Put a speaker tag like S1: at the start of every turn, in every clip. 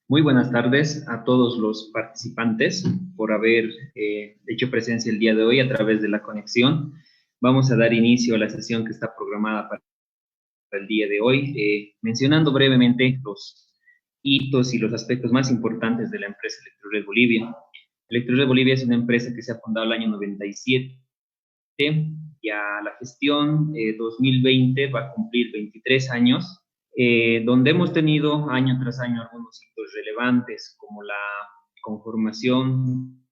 S1: Muy buenas tardes a todos los participantes por haber hecho presencia el día de hoy a través de la conexión. Vamos a dar inicio a la sesión que está programada para el día de hoy, mencionando brevemente los hitos y los aspectos más importantes de la empresa Electrored Bolivia. Electrored Bolivia es una empresa que se ha fundado el año 97 y a la gestión 2020 va a cumplir 23 años, donde hemos tenido año tras año algunos hitos relevantes, como la conformación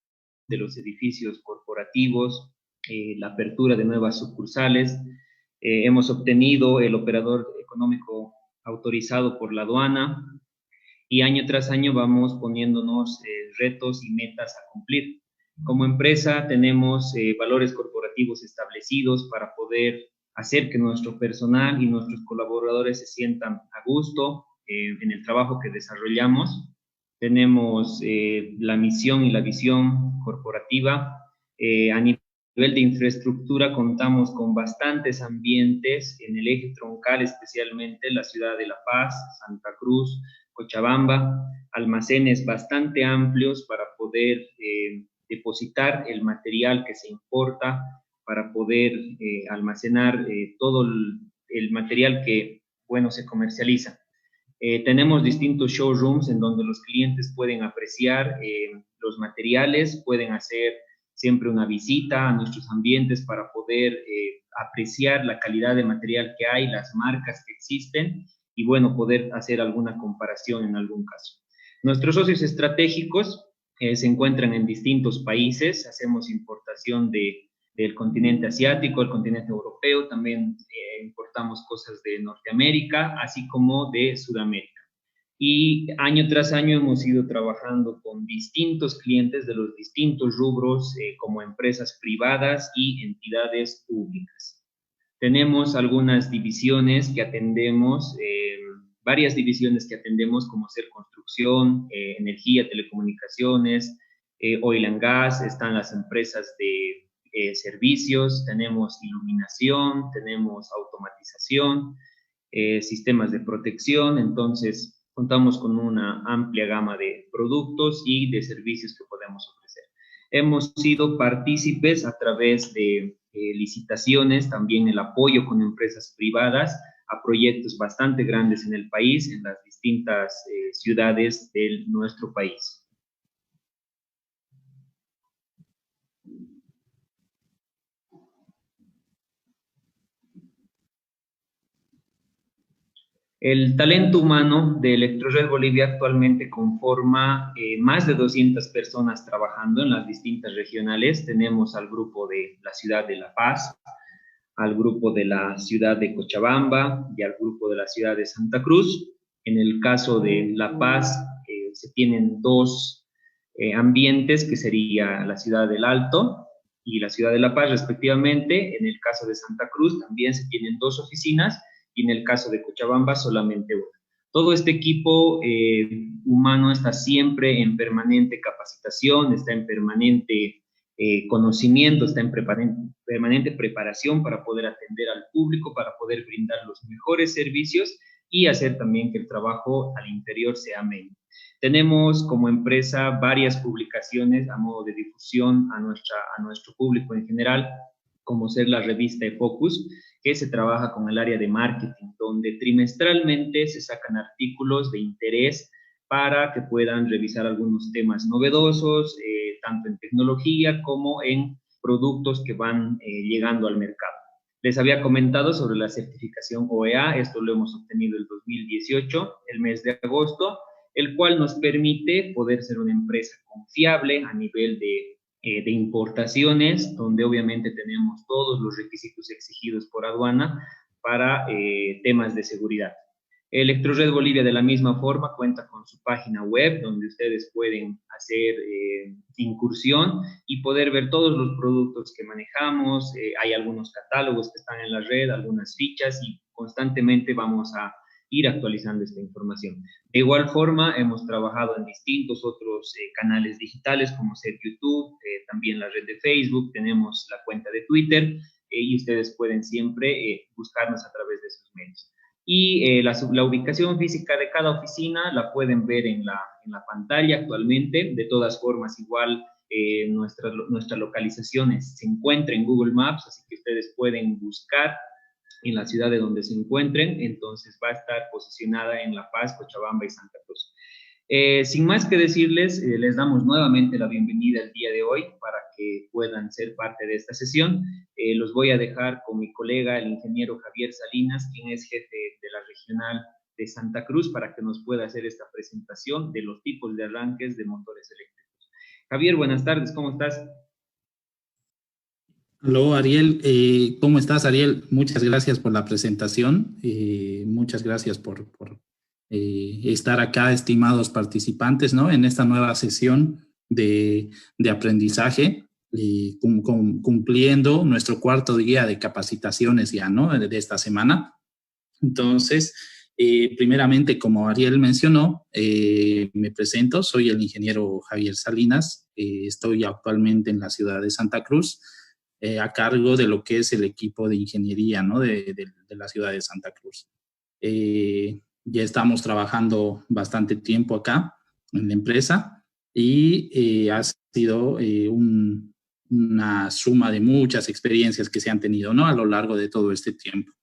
S1: de los edificios corporativos, la apertura de nuevas sucursales. Hemos obtenido el operador económico autorizado por la aduana y año tras año vamos poniéndonos retos y metas a cumplir. Como empresa tenemos valores corporativos establecidos para poder hacer que nuestro personal y nuestros colaboradores se sientan a gusto en el trabajo que desarrollamos. Tenemos la misión y la visión corporativa. A nivel de infraestructura contamos con bastantes ambientes en el eje troncal, especialmente la ciudad de La Paz, Santa Cruz, Cochabamba, almacenes bastante amplios para poder depositar el material que se importa, para poder almacenar todo el material que, bueno, se comercializa. Tenemos distintos showrooms en donde los clientes pueden apreciar los materiales, pueden hacer siempre una visita a nuestros ambientes para poder apreciar la calidad de material que hay, las marcas que existen y, bueno, poder hacer alguna comparación en algún caso. Nuestros socios estratégicos se encuentran en distintos países, hacemos importación del continente asiático, el continente europeo, también importamos cosas de Norteamérica, así como de Sudamérica. Y año tras año hemos ido trabajando con distintos clientes de los distintos rubros, como empresas privadas y entidades públicas. Tenemos algunas divisiones que atendemos, varias divisiones que atendemos, como ser construcción, energía, telecomunicaciones, oil and gas, están las empresas de servicios, tenemos iluminación, tenemos automatización, sistemas de protección. Entonces contamos con una amplia gama de productos y de servicios que podemos ofrecer. Hemos sido partícipes a través de licitaciones, también el apoyo con empresas privadas a proyectos bastante grandes en el país, en las distintas ciudades de nuestro país. El talento humano de Electrored Bolivia actualmente conforma más de 200 personas trabajando en las distintas regionales. Tenemos al grupo de la ciudad de La Paz, al grupo de la ciudad de Cochabamba y al grupo de la ciudad de Santa Cruz. En el caso de La Paz, se tienen dos ambientes, que sería la ciudad del Alto y la ciudad de La Paz, respectivamente. En el caso de Santa Cruz también se tienen dos oficinas y en el caso de Cochabamba solamente una. Todo este equipo humano está siempre en permanente capacitación, está en permanente conocimiento, está en permanente preparación para poder atender al público, para poder brindar los mejores servicios y hacer también que el trabajo al interior sea ameno. Tenemos como empresa varias publicaciones a modo de difusión a nuestro público en general, como ser la revista Focus, que se trabaja con el área de marketing, donde trimestralmente se sacan artículos de interés para que puedan revisar algunos temas novedosos, tanto en tecnología como en productos que van llegando al mercado. Les había comentado sobre la certificación OEA, esto lo hemos obtenido el 2018, el mes de agosto, el cual nos permite poder ser una empresa confiable a nivel de importaciones, donde obviamente tenemos todos los requisitos exigidos por aduana para temas de seguridad. Electrored Bolivia, de la misma forma, cuenta con su página web donde ustedes pueden hacer incursión y poder ver todos los productos que manejamos. Hay algunos catálogos que están en la red, algunas fichas, y constantemente vamos a ir actualizando esta información. De igual forma, hemos trabajado en distintos otros canales digitales, como ser YouTube, también la red de Facebook, tenemos la cuenta de Twitter, y ustedes pueden siempre buscarnos a través de esos medios. Y la ubicación física de cada oficina la pueden ver en la pantalla actualmente. De todas formas, igual nuestra localización se encuentra en Google Maps, así que ustedes pueden buscar en la ciudad de donde se encuentren. Entonces va a estar posicionada en La Paz, Cochabamba y Santa Cruz. Sin más que decirles, les damos nuevamente la bienvenida el día de hoy para que puedan ser parte de esta sesión. Los voy a dejar con mi colega, el ingeniero Javier Salinas, quien es jefe de la regional de Santa Cruz, para que nos pueda hacer esta presentación de los tipos de arranques de motores eléctricos. Javier, buenas tardes, ¿cómo estás?
S2: Hola Ariel, ¿cómo estás Ariel? Muchas gracias por la presentación, muchas gracias por estar acá, estimados participantes, ¿no? En esta nueva sesión de aprendizaje, cumpliendo nuestro cuarto día de capacitaciones ya, ¿no? De esta semana. Entonces, primeramente, como Ariel mencionó, me presento, soy el ingeniero Javier Salinas, estoy actualmente en la ciudad de Santa Cruz, a cargo de lo que es el equipo de ingeniería, ¿no? de la ciudad de Santa Cruz. Ya estamos trabajando bastante tiempo acá en la empresa y ha sido una suma de muchas experiencias que se han tenido, ¿no? A lo largo de todo este tiempo.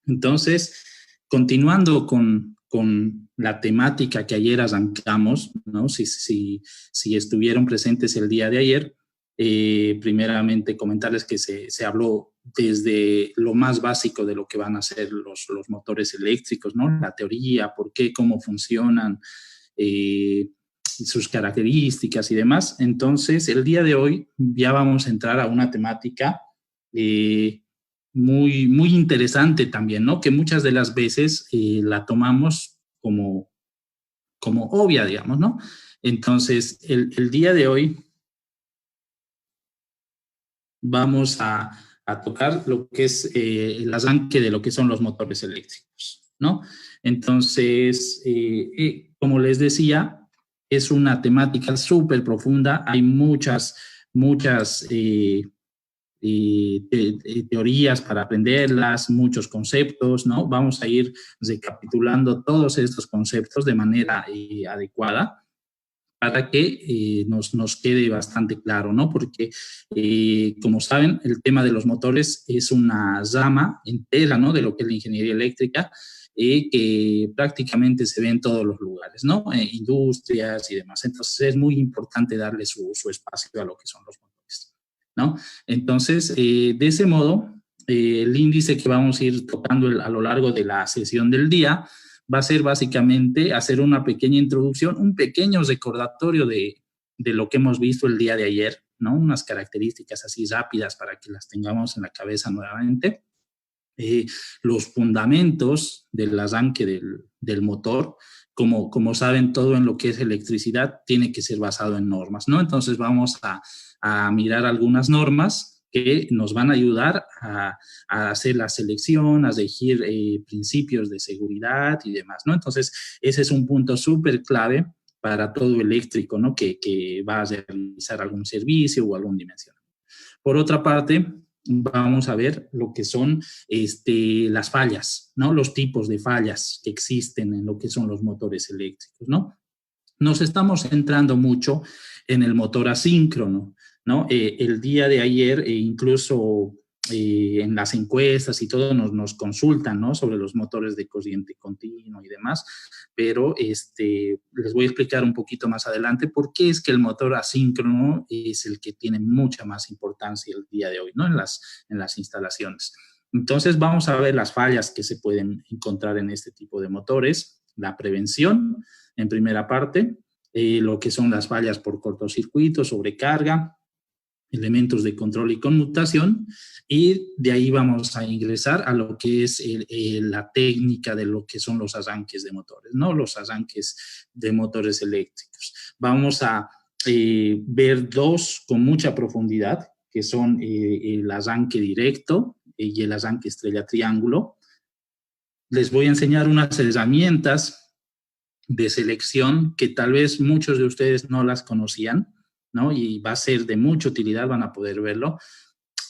S2: Entonces, continuando con la temática que ayer arrancamos, ¿no? Si estuvieron presentes el día de ayer, primeramente comentarles que se habló desde lo más básico de lo que van a ser los motores eléctricos, ¿no? La teoría, por qué, cómo funcionan, sus características y demás. Entonces, el día de hoy ya vamos a entrar a una temática muy interesante también, ¿no? Que muchas de las veces la tomamos como obvia, digamos, ¿no? Entonces, el día de hoy vamos a tocar lo que es el arranque de lo que son los motores eléctricos, ¿no? Entonces, como les decía, es una temática súper profunda, hay muchas teorías para aprenderlas, muchos conceptos, ¿no? Vamos a ir recapitulando todos estos conceptos de manera adecuada para que nos quede bastante claro, ¿no? Porque, como saben, el tema de los motores es una rama entera, ¿no? De lo que es la ingeniería eléctrica, que prácticamente se ve en todos los lugares, ¿no? Industrias y demás. Entonces, es muy importante darle su espacio a lo que son los motores, ¿no? Entonces, de ese modo, el índice que vamos a ir tocando a lo largo de la sesión del día va a ser básicamente hacer una pequeña introducción, un pequeño recordatorio de lo que hemos visto el día de ayer, ¿no? Unas características así rápidas para que las tengamos en la cabeza nuevamente. Los fundamentos del arranque del motor, como saben, todo en lo que es electricidad tiene que ser basado en normas, ¿no? Entonces vamos a mirar algunas normas que nos van a ayudar a hacer la selección, a regir principios de seguridad y demás, ¿no? Entonces, ese es un punto súper clave para todo eléctrico, ¿no? Que va a realizar algún servicio o alguna dimensión. Por otra parte, vamos a ver lo que son las fallas, ¿no? Los tipos de fallas que existen en lo que son los motores eléctricos, ¿no? Nos estamos centrando mucho en el motor asíncrono, ¿no? El día de ayer, incluso en las encuestas y todo, nos consultan, ¿no? Sobre los motores de corriente continua y demás, pero les voy a explicar un poquito más adelante por qué es que el motor asíncrono es el que tiene mucha más importancia el día de hoy, ¿no? En las instalaciones. Entonces, vamos a ver las fallas que se pueden encontrar en este tipo de motores, la prevención en primera parte, lo que son las fallas por cortocircuito, sobrecarga, elementos de control y conmutación, y de ahí vamos a ingresar a lo que es la técnica de lo que son los arranques de motores, ¿no? Los arranques de motores eléctricos. Vamos a ver dos con mucha profundidad, que son el arranque directo y el arranque estrella-triángulo. Les voy a enseñar unas herramientas de selección que tal vez muchos de ustedes no las conocían, ¿no? Y va a ser de mucha utilidad, van a poder verlo.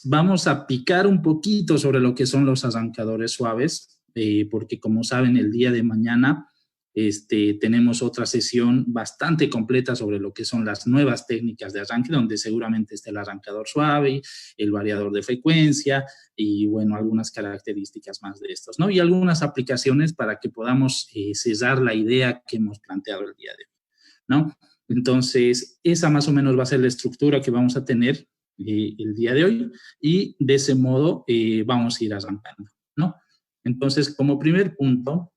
S2: Vamos a picar un poquito sobre lo que son los arrancadores suaves, porque como saben, el día de mañana tenemos otra sesión bastante completa sobre lo que son las nuevas técnicas de arranque, donde seguramente está el arrancador suave, el variador de frecuencia y, bueno, algunas características más de estos, ¿no? Y algunas aplicaciones para que podamos cesar la idea que hemos planteado el día de hoy, ¿no? Entonces, esa más o menos va a ser la estructura que vamos a tener el día de hoy y de ese modo vamos a ir arrancando, ¿no? Entonces, como primer punto,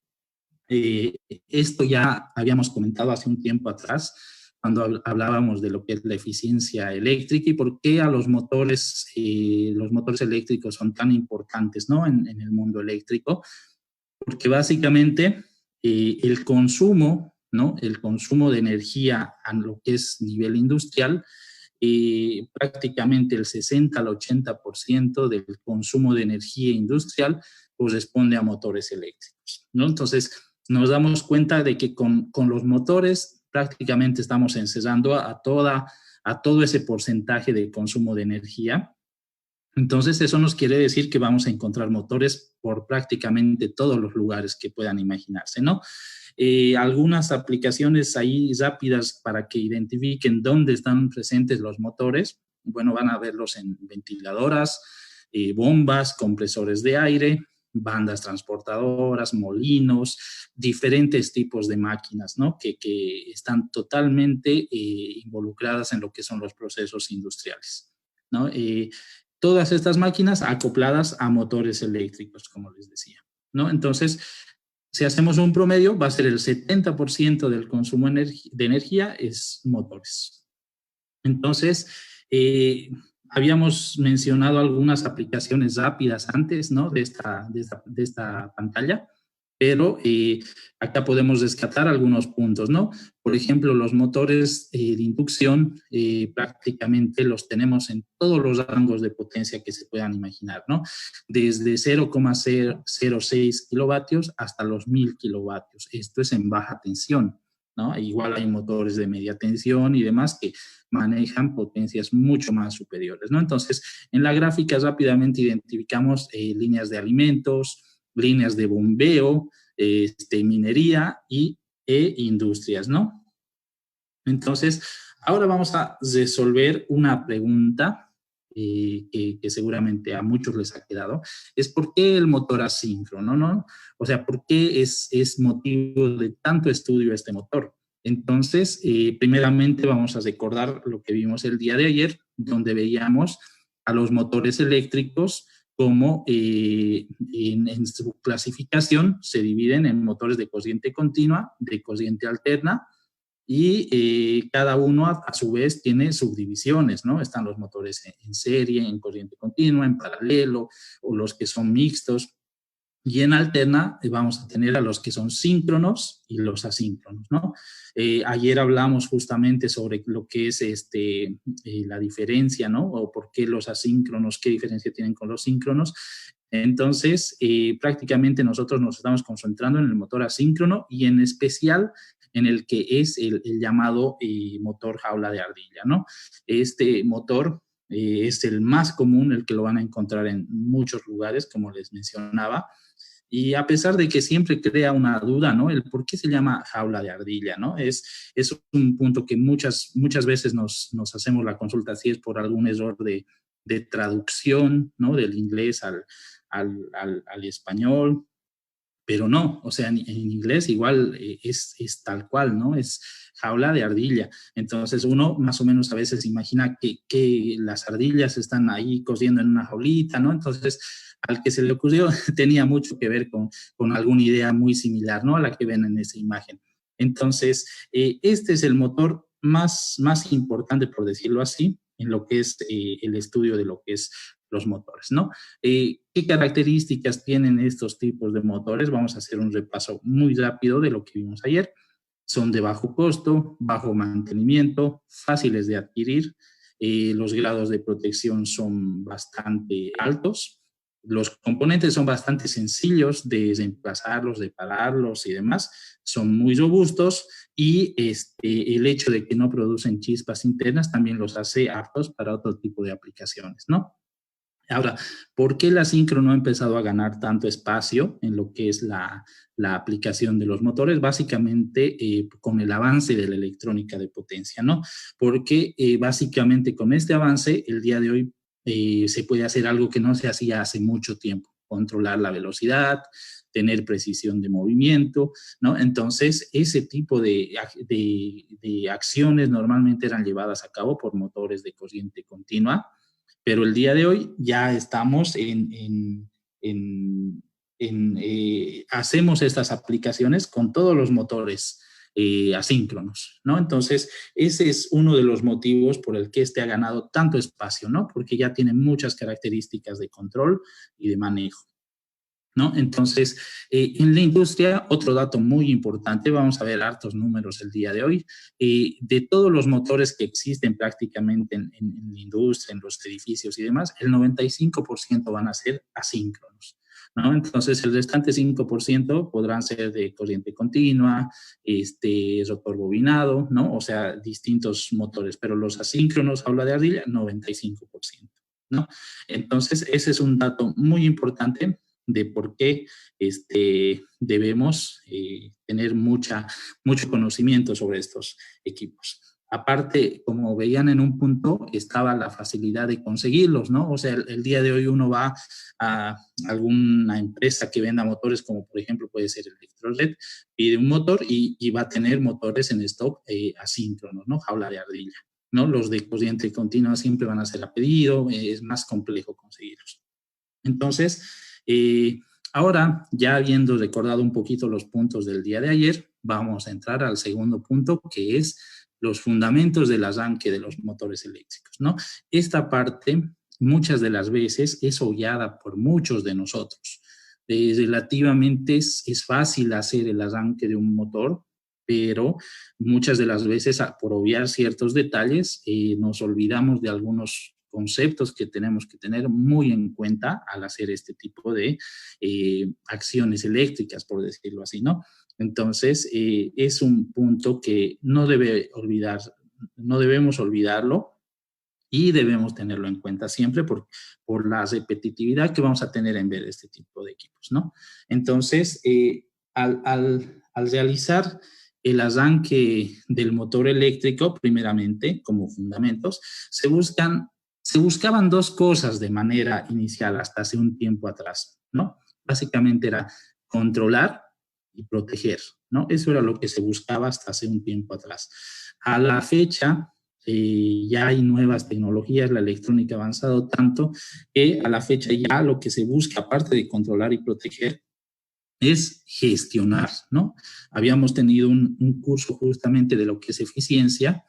S2: esto ya habíamos comentado hace un tiempo atrás, cuando hablábamos de lo que es la eficiencia eléctrica y por qué a los motores eléctricos son tan importantes, ¿no? En el mundo eléctrico, porque básicamente el consumo, ¿no? El consumo de energía a lo que es nivel industrial, prácticamente el 60 al 80% del consumo de energía industrial corresponde a motores eléctricos, ¿no? Entonces, nos damos cuenta de que con los motores prácticamente estamos encerrando a todo ese porcentaje de consumo de energía. Entonces, eso nos quiere decir que vamos a encontrar motores por prácticamente todos los lugares que puedan imaginarse, ¿no? Algunas aplicaciones ahí rápidas para que identifiquen dónde están presentes los motores. Bueno, van a verlos en ventiladoras, bombas, compresores de aire, bandas transportadoras, molinos, diferentes tipos de máquinas, ¿no? Que están totalmente involucradas en lo que son los procesos industriales, ¿no? Todas estas máquinas acopladas a motores eléctricos, como les decía, ¿no? Entonces, si hacemos un promedio, va a ser el 70% del consumo de energía es motores. Entonces, habíamos mencionado algunas aplicaciones rápidas antes, ¿no? de esta pantalla, pero acá podemos rescatar algunos puntos, ¿no? Por ejemplo, los motores de inducción prácticamente los tenemos en todos los rangos de potencia que se puedan imaginar, ¿no? Desde 0,006 kilovatios hasta los 1000 kilovatios. Esto es en baja tensión, ¿no? Igual hay motores de media tensión y demás que manejan potencias mucho más superiores, ¿no? Entonces, en la gráfica rápidamente identificamos líneas de alimentos, líneas de bombeo, minería e industrias, ¿no? Entonces, ahora vamos a resolver una pregunta que seguramente a muchos les ha quedado, es ¿por qué el motor asíncrono, no? O sea, ¿por qué es motivo de tanto estudio este motor? Entonces, primeramente vamos a recordar lo que vimos el día de ayer, donde veíamos a los motores eléctricos como en su clasificación se dividen en motores de corriente continua, de corriente alterna, y cada uno a su vez tiene subdivisiones, ¿no? Están los motores en serie, en corriente continua, en paralelo, o los que son mixtos. Y en alterna vamos a tener a los que son síncronos y los asíncronos, ¿no? Ayer hablamos justamente sobre lo que es la diferencia, ¿no? O por qué los asíncronos, qué diferencia tienen con los síncronos. Entonces, prácticamente nosotros nos estamos concentrando en el motor asíncrono y en especial en el que es el llamado motor jaula de ardilla, ¿no? Este motor es el más común, el que lo van a encontrar en muchos lugares, como les mencionaba. Y a pesar de que siempre crea una duda, ¿no? El por qué se llama jaula de ardilla, ¿no? Es un punto que muchas veces nos hacemos la consulta si es por algún error de traducción, ¿no? Del inglés al español, pero no, o sea, en inglés igual es tal cual, ¿no? Es jaula de ardilla. Entonces uno más o menos a veces imagina que las ardillas están ahí cosiendo en una jaulita, ¿no? Entonces al que se le ocurrió tenía mucho que ver con alguna idea muy similar, ¿no? A la que ven en esa imagen. Entonces, este es el motor más importante, por decirlo así, en lo que es el estudio de lo que es los motores, ¿no? ¿Qué características tienen estos tipos de motores? Vamos a hacer un repaso muy rápido de lo que vimos ayer. Son de bajo costo, bajo mantenimiento, fáciles de adquirir, los grados de protección son bastante altos, los componentes son bastante sencillos de reemplazarlos, de pararlos y demás, son muy robustos y el hecho de que no producen chispas internas también los hace aptos para otro tipo de aplicaciones, ¿no? Ahora, ¿por qué el asíncrono ha empezado a ganar tanto espacio en lo que es la aplicación de los motores? Básicamente con el avance de la electrónica de potencia, ¿no? Porque básicamente con este avance, el día de hoy se puede hacer algo que no se hacía hace mucho tiempo, controlar la velocidad, tener precisión de movimiento, ¿no? Entonces, ese tipo de acciones normalmente eran llevadas a cabo por motores de corriente continua, pero el día de hoy ya estamos hacemos estas aplicaciones con todos los motores asíncronos, ¿no? Entonces, ese es uno de los motivos por el que este ha ganado tanto espacio, ¿no? Porque ya tiene muchas características de control y de manejo, ¿no? Entonces, en la industria, otro dato muy importante, vamos a ver hartos números el día de hoy, de todos los motores que existen prácticamente en la industria, en los edificios y demás, el 95% van a ser asíncronos, ¿no? Entonces, el restante 5% podrán ser de corriente continua, rotor bobinado, ¿no? O sea, distintos motores, pero los asíncronos, habla de ardilla, 95%, ¿no? Entonces, ese es un dato muy importante de por qué debemos tener mucho conocimiento sobre estos equipos. Aparte, como veían en un punto, estaba la facilidad de conseguirlos, ¿no? O sea, el día de hoy uno va a alguna empresa que venda motores, como por ejemplo puede ser Electrored, pide un motor y va a tener motores en stock asíncronos, ¿no? Jaula de ardilla, ¿no? Los de corriente continua siempre van a ser a pedido, es más complejo conseguirlos. Entonces, ahora, ya habiendo recordado un poquito los puntos del día de ayer, vamos a entrar al segundo punto, que es los fundamentos del arranque de los motores eléctricos, ¿no? Esta parte, muchas de las veces, es obviada por muchos de nosotros. Relativamente es fácil hacer el arranque de un motor, pero muchas de las veces, por obviar ciertos detalles, nos olvidamos de algunos conceptos que tenemos que tener muy en cuenta al hacer este tipo de acciones eléctricas, por decirlo así, ¿no? Entonces, es un punto que no debemos olvidarlo y debemos tenerlo en cuenta siempre por la repetitividad que vamos a tener en ver este tipo de equipos, ¿no? Entonces, al realizar el arranque del motor eléctrico, primeramente, como fundamentos, se buscaban dos cosas de manera inicial hasta hace un tiempo atrás, ¿no? Básicamente era controlar y proteger, ¿no? Eso era lo que se buscaba hasta hace un tiempo atrás. A la fecha, ya hay nuevas tecnologías, la electrónica ha avanzado tanto que a la fecha ya lo que se busca, aparte de controlar y proteger, es gestionar, ¿no? Habíamos tenido un curso justamente de lo que es eficiencia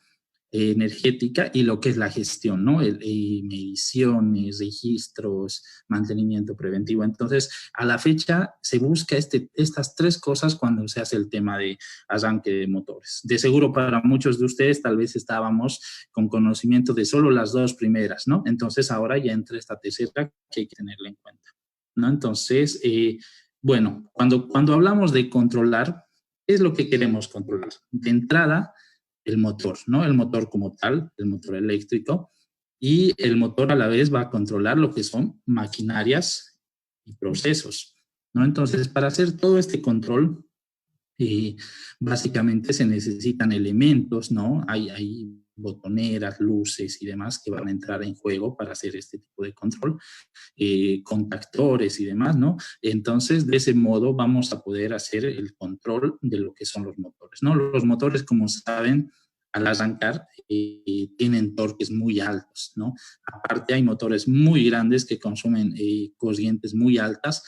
S2: energética y lo que es la gestión, ¿no? Mediciones, registros, mantenimiento preventivo. Entonces, a la fecha se busca estas tres cosas cuando se hace el tema de arranque de motores. De seguro para muchos de ustedes tal vez estábamos con conocimiento de solo las dos primeras, ¿no? Entonces, ahora ya entra esta tercera que hay que tenerla en cuenta, ¿no? Entonces, bueno, cuando hablamos de controlar, ¿qué es lo que queremos controlar? De entrada, el motor, ¿no? El motor como tal, el motor eléctrico, y el motor a la vez va a controlar lo que son maquinarias y procesos, ¿no? Entonces, para hacer todo este control, básicamente se necesitan elementos, ¿no? Hay botoneras, luces y demás que van a entrar en juego para hacer este tipo de control, contactores y demás, ¿no? Entonces, de ese modo vamos a poder hacer el control de lo que son los motores, ¿no? Los motores, como saben, al arrancar tienen torques muy altos, ¿no? Aparte hay motores muy grandes que consumen corrientes muy altas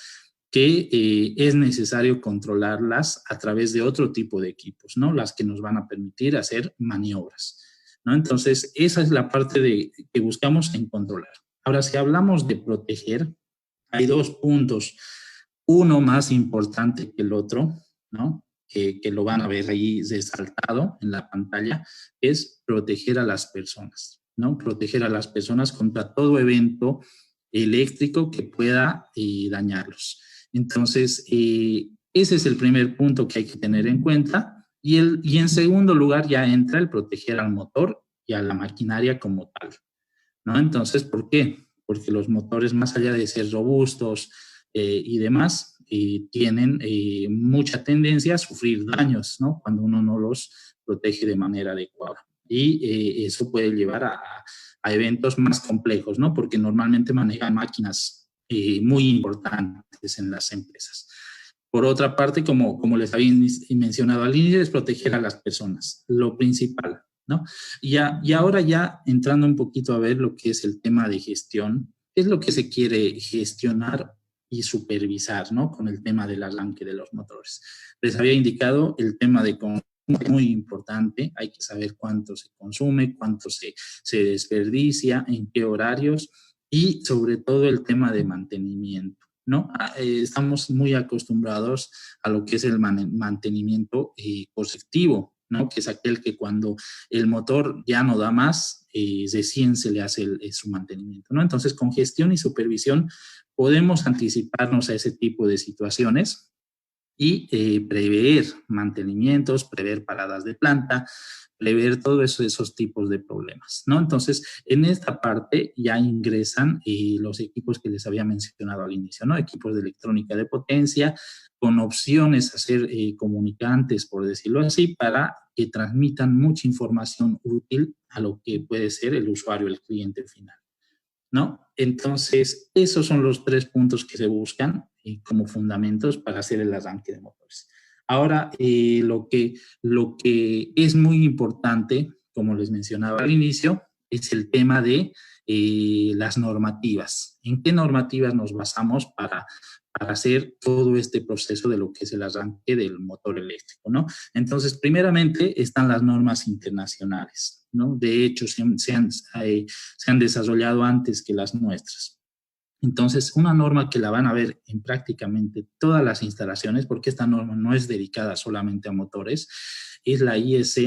S2: que es necesario controlarlas a través de otro tipo de equipos, ¿no? Las que nos van a permitir hacer maniobras, ¿no? Entonces, esa es la parte que buscamos en controlar. Ahora, si hablamos de proteger, hay dos puntos. Uno más importante que el otro, ¿no? Que lo van a ver ahí resaltado en la pantalla, es proteger a las personas, ¿no? Proteger a las personas contra todo evento eléctrico que pueda dañarlos. Entonces, ese es el primer punto que hay que tener en cuenta. Y en segundo lugar ya entra el proteger al motor y a la maquinaria como tal, ¿no? Entonces, ¿por qué? porque los motores, más allá de ser robustos y demás, tienen mucha tendencia a sufrir daños, ¿no? Cuando uno no los protege de manera adecuada. Y eso puede llevar a eventos más complejos, ¿no? Porque normalmente manejan máquinas muy importantes en las empresas. Por otra parte, como les había mencionado al inicio, es proteger a las personas, lo principal, ¿no? Y ahora ya entrando un poquito a ver lo que es el tema de gestión, ¿qué es lo que se quiere gestionar y supervisar, ¿no? Con el tema del arranque de los motores. Les había indicado el tema de consumo, muy importante, hay que saber cuánto se consume, cuánto se desperdicia, en qué horarios y sobre todo el tema de mantenimiento, ¿no? Estamos muy acostumbrados a lo que es el mantenimiento correctivo, ¿no? Que es aquel que cuando el motor ya no da más, recién se le hace su mantenimiento, ¿no? Entonces, con gestión y supervisión podemos anticiparnos a ese tipo de situaciones y prever mantenimientos, prever paradas de planta, prever todos esos tipos de problemas, ¿no? Entonces, en esta parte ya ingresan los equipos que les había mencionado al inicio, ¿no? Equipos de electrónica de potencia, con opciones a ser comunicantes, por decirlo así, para que transmitan mucha información útil a lo que puede ser el usuario, el cliente final, ¿no? Entonces, esos son los 3 puntos que se buscan como fundamentos para hacer el arranque de motores. Ahora, lo que es muy importante, como les mencionaba al inicio, es el tema de las normativas. ¿En qué normativas nos basamos para hacer todo este proceso de lo que es el arranque del motor eléctrico, ¿no? Entonces, primeramente están las normas internacionales, ¿no? De hecho, se han desarrollado antes que las nuestras. Entonces, una norma que la van a ver en prácticamente todas las instalaciones, porque esta norma no es dedicada solamente a motores, es la IS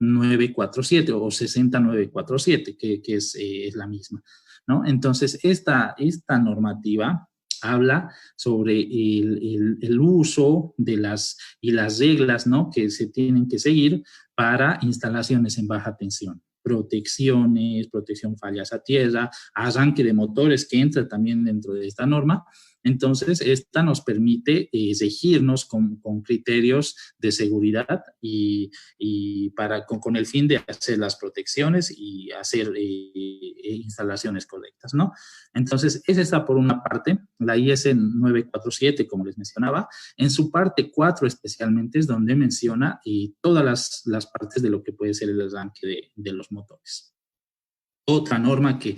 S2: 947 o 60947, que es la misma, ¿no? Entonces, esta normativa habla sobre el uso de las reglas, ¿no? Que se tienen que seguir para instalaciones en baja tensión. Protecciones, protección fallas a tierra, arranque de motores que entra también dentro de esta norma. Entonces, esta nos permite regirnos con criterios de seguridad y con el fin de hacer las protecciones y hacer instalaciones correctas, ¿no? Entonces, esa está por una parte, la IS 947, como les mencionaba. En su parte 4 especialmente es donde menciona todas las partes de lo que puede ser el arranque de los motores. Otra norma que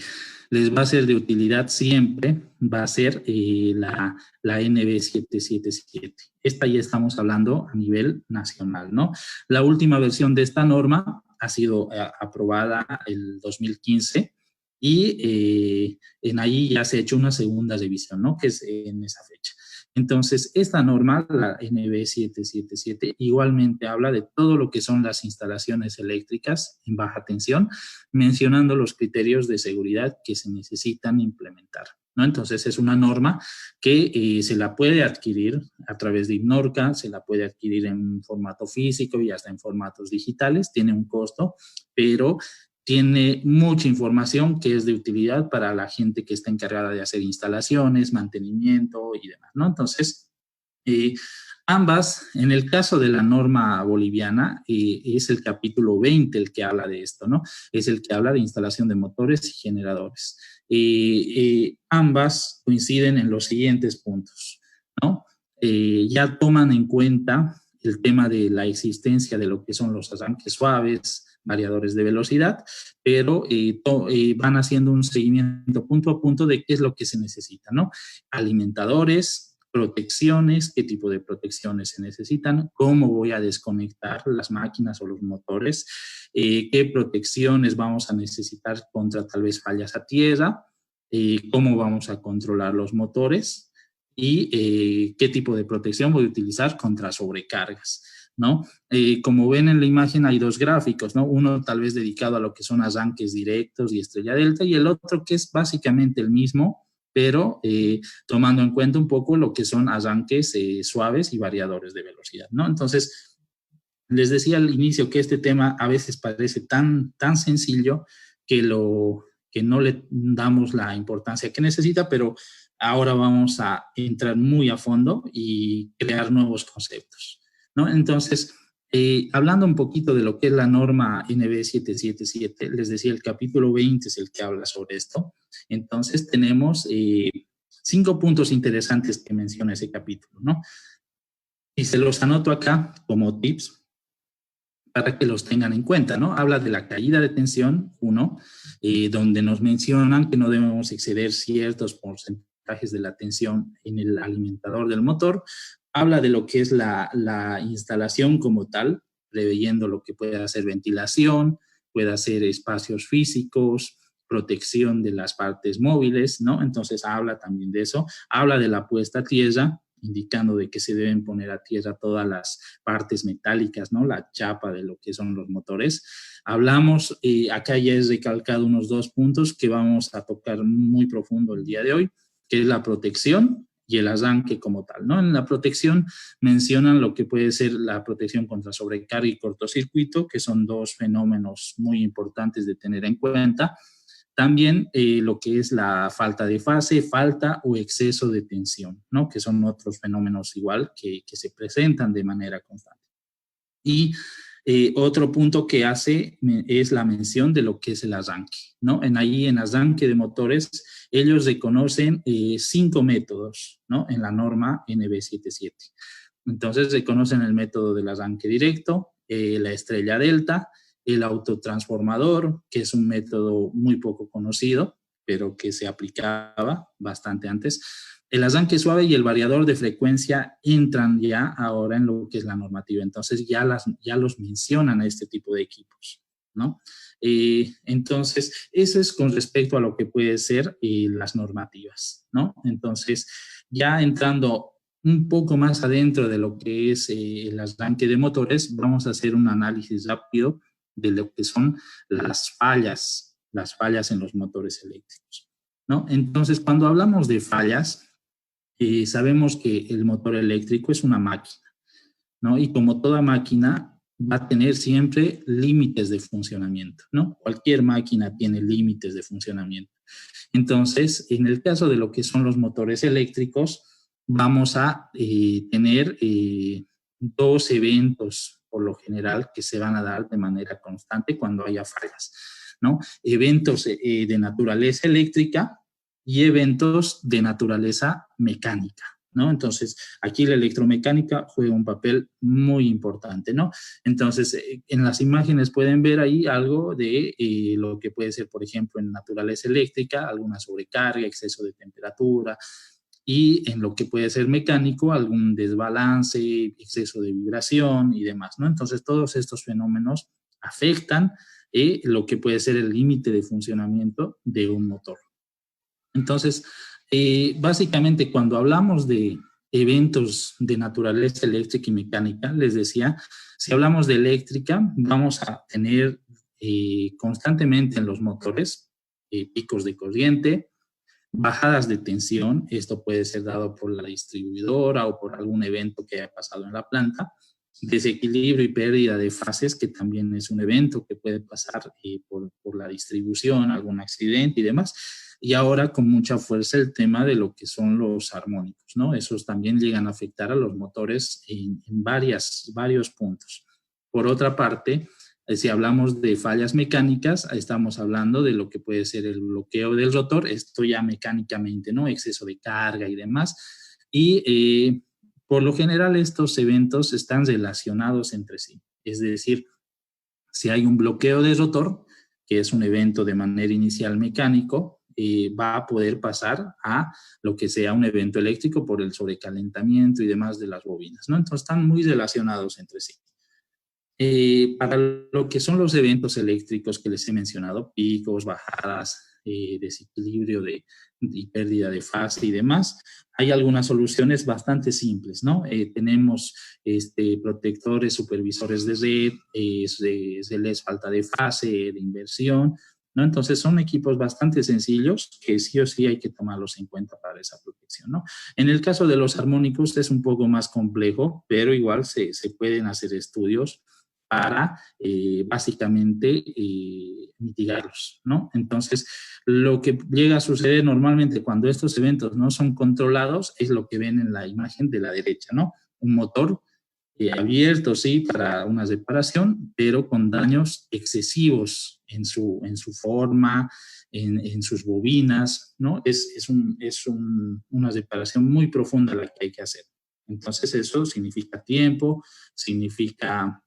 S2: les va a ser de utilidad siempre va a ser la NB 777. Esta ya estamos hablando a nivel nacional, ¿no? La última versión de esta norma ha sido aprobada el 2015 y en ahí ya se ha hecho una segunda revisión, ¿no? Que es en esa fecha. Entonces, esta norma, la NB 777, igualmente habla de todo lo que son las instalaciones eléctricas en baja tensión, mencionando los criterios de seguridad que se necesitan implementar, ¿no? Entonces, es una norma que se la puede adquirir a través de IPNORCA, se la puede adquirir en formato físico y hasta en formatos digitales, tiene un costo, pero tiene mucha información que es de utilidad para la gente que está encargada de hacer instalaciones, mantenimiento y demás, ¿no? Entonces, ambas, en el caso de la norma boliviana, es el capítulo 20 el que habla de esto, ¿no? Es el que habla de instalación de motores y generadores. Ambas coinciden en los siguientes puntos, ¿no? Ya toman en cuenta el tema de la existencia de lo que son los arranques suaves, variadores de velocidad, pero van haciendo un seguimiento punto a punto de qué es lo que se necesita, ¿no? Alimentadores, protecciones, qué tipo de protecciones se necesitan, cómo voy a desconectar las máquinas o los motores, qué protecciones vamos a necesitar contra tal vez fallas a tierra, cómo vamos a controlar los motores y qué tipo de protección voy a utilizar contra sobrecargas, ¿no? Como ven en la imagen hay 2 gráficos, ¿no? Uno tal vez dedicado a lo que son arranques directos y estrella delta y el otro que es básicamente el mismo, pero tomando en cuenta un poco lo que son arranques suaves y variadores de velocidad, ¿no? Entonces, les decía al inicio que este tema a veces parece tan sencillo que lo que no le damos la importancia que necesita, pero ahora vamos a entrar muy a fondo y crear nuevos conceptos, ¿no? Entonces, hablando un poquito de lo que es la norma NB 777, les decía, el capítulo 20 es el que habla sobre esto. Entonces, tenemos 5 puntos interesantes que menciona ese capítulo, ¿no? Y se los anoto acá como tips para que los tengan en cuenta, ¿no? Habla de la caída de tensión, donde nos mencionan que no debemos exceder ciertos porcentajes de la tensión en el alimentador del motor. Habla de lo que es la instalación como tal, preveyendo lo que puede hacer ventilación, puede hacer espacios físicos, protección de las partes móviles, ¿no? Entonces habla también de eso. Habla de la puesta a tierra, indicando de que se deben poner a tierra todas las partes metálicas, ¿no? La chapa de lo que son los motores. Hablamos, acá ya es recalcado unos 2 puntos que vamos a tocar muy profundo el día de hoy, que es la protección y el arranque como tal, ¿no? En la protección mencionan lo que puede ser la protección contra sobrecarga y cortocircuito, que son 2 fenómenos muy importantes de tener en cuenta. También lo que es la falta de fase, falta o exceso de tensión, ¿no? Que son otros fenómenos igual que se presentan de manera constante. Y otro punto que hace es la mención de lo que es el arranque, ¿no? En arranque de motores, ellos reconocen 5 métodos, ¿no? En la norma NB77. Entonces, reconocen el método del arranque directo, la estrella delta, el autotransformador, que es un método muy poco conocido, pero que se aplicaba bastante antes. El arranque suave y el variador de frecuencia entran ya ahora en lo que es la normativa. Entonces ya los mencionan a este tipo de equipos, ¿no? Entonces, eso es con respecto a lo que puede ser las normativas, ¿no? Entonces, ya entrando un poco más adentro de lo que es el arranque de motores, vamos a hacer un análisis rápido de lo que son las fallas en los motores eléctricos, ¿no? Entonces, cuando hablamos de fallas, sabemos que el motor eléctrico es una máquina, ¿no? Y como toda máquina, va a tener siempre límites de funcionamiento, ¿no? Cualquier máquina tiene límites de funcionamiento. Entonces, en el caso de lo que son los motores eléctricos, vamos a tener 2 eventos por lo general que se van a dar de manera constante cuando haya fallas, ¿no? Eventos de naturaleza eléctrica y eventos de naturaleza mecánica, ¿no? Entonces, aquí la electromecánica juega un papel muy importante, ¿no? Entonces, en las imágenes pueden ver ahí algo de lo que puede ser, por ejemplo, en naturaleza eléctrica, alguna sobrecarga, exceso de temperatura, y en lo que puede ser mecánico, algún desbalance, exceso de vibración y demás, ¿no? Entonces, todos estos fenómenos afectan lo que puede ser el límite de funcionamiento de un motor. Entonces, básicamente, cuando hablamos de eventos de naturaleza eléctrica y mecánica, les decía, si hablamos de eléctrica, vamos a tener constantemente en los motores picos de corriente, bajadas de tensión, esto puede ser dado por la distribuidora o por algún evento que haya pasado en la planta, desequilibrio y pérdida de fases, que también es un evento que puede pasar por la distribución, algún accidente y demás. Y ahora con mucha fuerza el tema de lo que son los armónicos, ¿no? Esos también llegan a afectar a los motores en varios puntos. Por otra parte, si hablamos de fallas mecánicas, estamos hablando de lo que puede ser el bloqueo del rotor, esto ya mecánicamente, ¿no? Exceso de carga y demás. Y por lo general estos eventos están relacionados entre sí. Es decir, si hay un bloqueo de rotor, que es un evento de manera inicial mecánico, va a poder pasar a lo que sea un evento eléctrico por el sobrecalentamiento y demás de las bobinas, ¿no? Entonces están muy relacionados entre sí. Para lo que son los eventos eléctricos que les he mencionado, picos, bajadas, desequilibrio y pérdida de fase y demás, hay algunas soluciones bastante simples, ¿no? Tenemos protectores, supervisores de red, relés falta de fase, de inversión, ¿no? Entonces son equipos bastante sencillos que sí o sí hay que tomarlos en cuenta para esa protección, ¿no? En el caso de los armónicos es un poco más complejo, pero igual se pueden hacer estudios para básicamente mitigarlos, ¿no? Entonces, lo que llega a suceder normalmente cuando estos eventos no son controlados es lo que ven en la imagen de la derecha, ¿no? Un motor abierto, sí, para una separación, pero con daños excesivos en su forma, en sus bobinas, ¿no? Una separación muy profunda la que hay que hacer. Entonces, eso significa tiempo, significa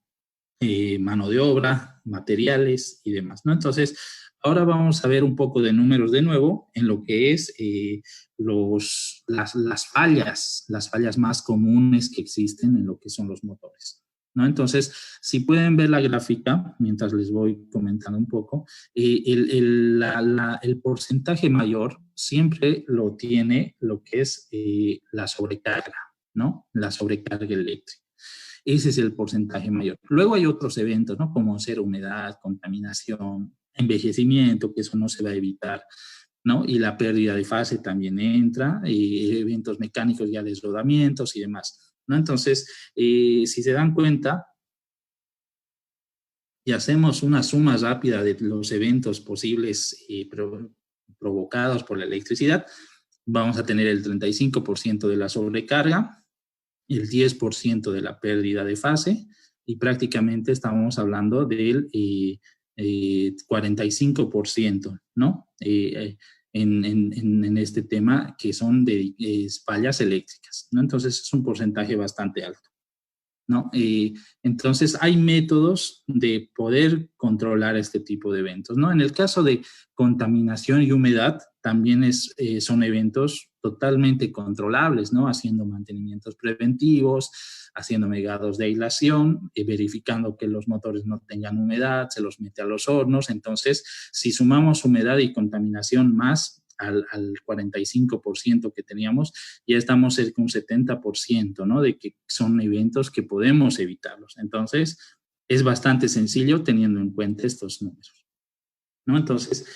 S2: mano de obra, materiales y demás, ¿no? Entonces, ahora vamos a ver un poco de números de nuevo en lo que es las fallas más comunes que existen en lo que son los motores, ¿no? Entonces, si pueden ver la gráfica, mientras les voy comentando un poco, el porcentaje mayor siempre lo tiene lo que es la sobrecarga, ¿no? La sobrecarga eléctrica. Ese es el porcentaje mayor. Luego hay otros eventos, ¿no? Como ser humedad, contaminación, envejecimiento, que eso no se va a evitar, ¿no? Y la pérdida de fase también entra, eventos mecánicos ya de rodamientos y demás, ¿no? Entonces, si se dan cuenta y hacemos una suma rápida de los eventos posibles provocados por la electricidad, vamos a tener el 35% de la sobrecarga, el 10% de la pérdida de fase y prácticamente estamos hablando del 45%, ¿no? En este tema que son de fallas eléctricas, ¿no? Entonces es un porcentaje bastante alto, ¿no? Entonces hay métodos de poder controlar este tipo de eventos, ¿no? En el caso de contaminación y humedad, también son eventos totalmente controlables, ¿no? Haciendo mantenimientos preventivos, haciendo megados de aislación, verificando que los motores no tengan humedad, se los mete a los hornos. Entonces, si sumamos humedad y contaminación más al 45% que teníamos, ya estamos cerca de un 70%, ¿no? De que son eventos que podemos evitarlos. Entonces, es bastante sencillo teniendo en cuenta estos números, ¿no? Entonces,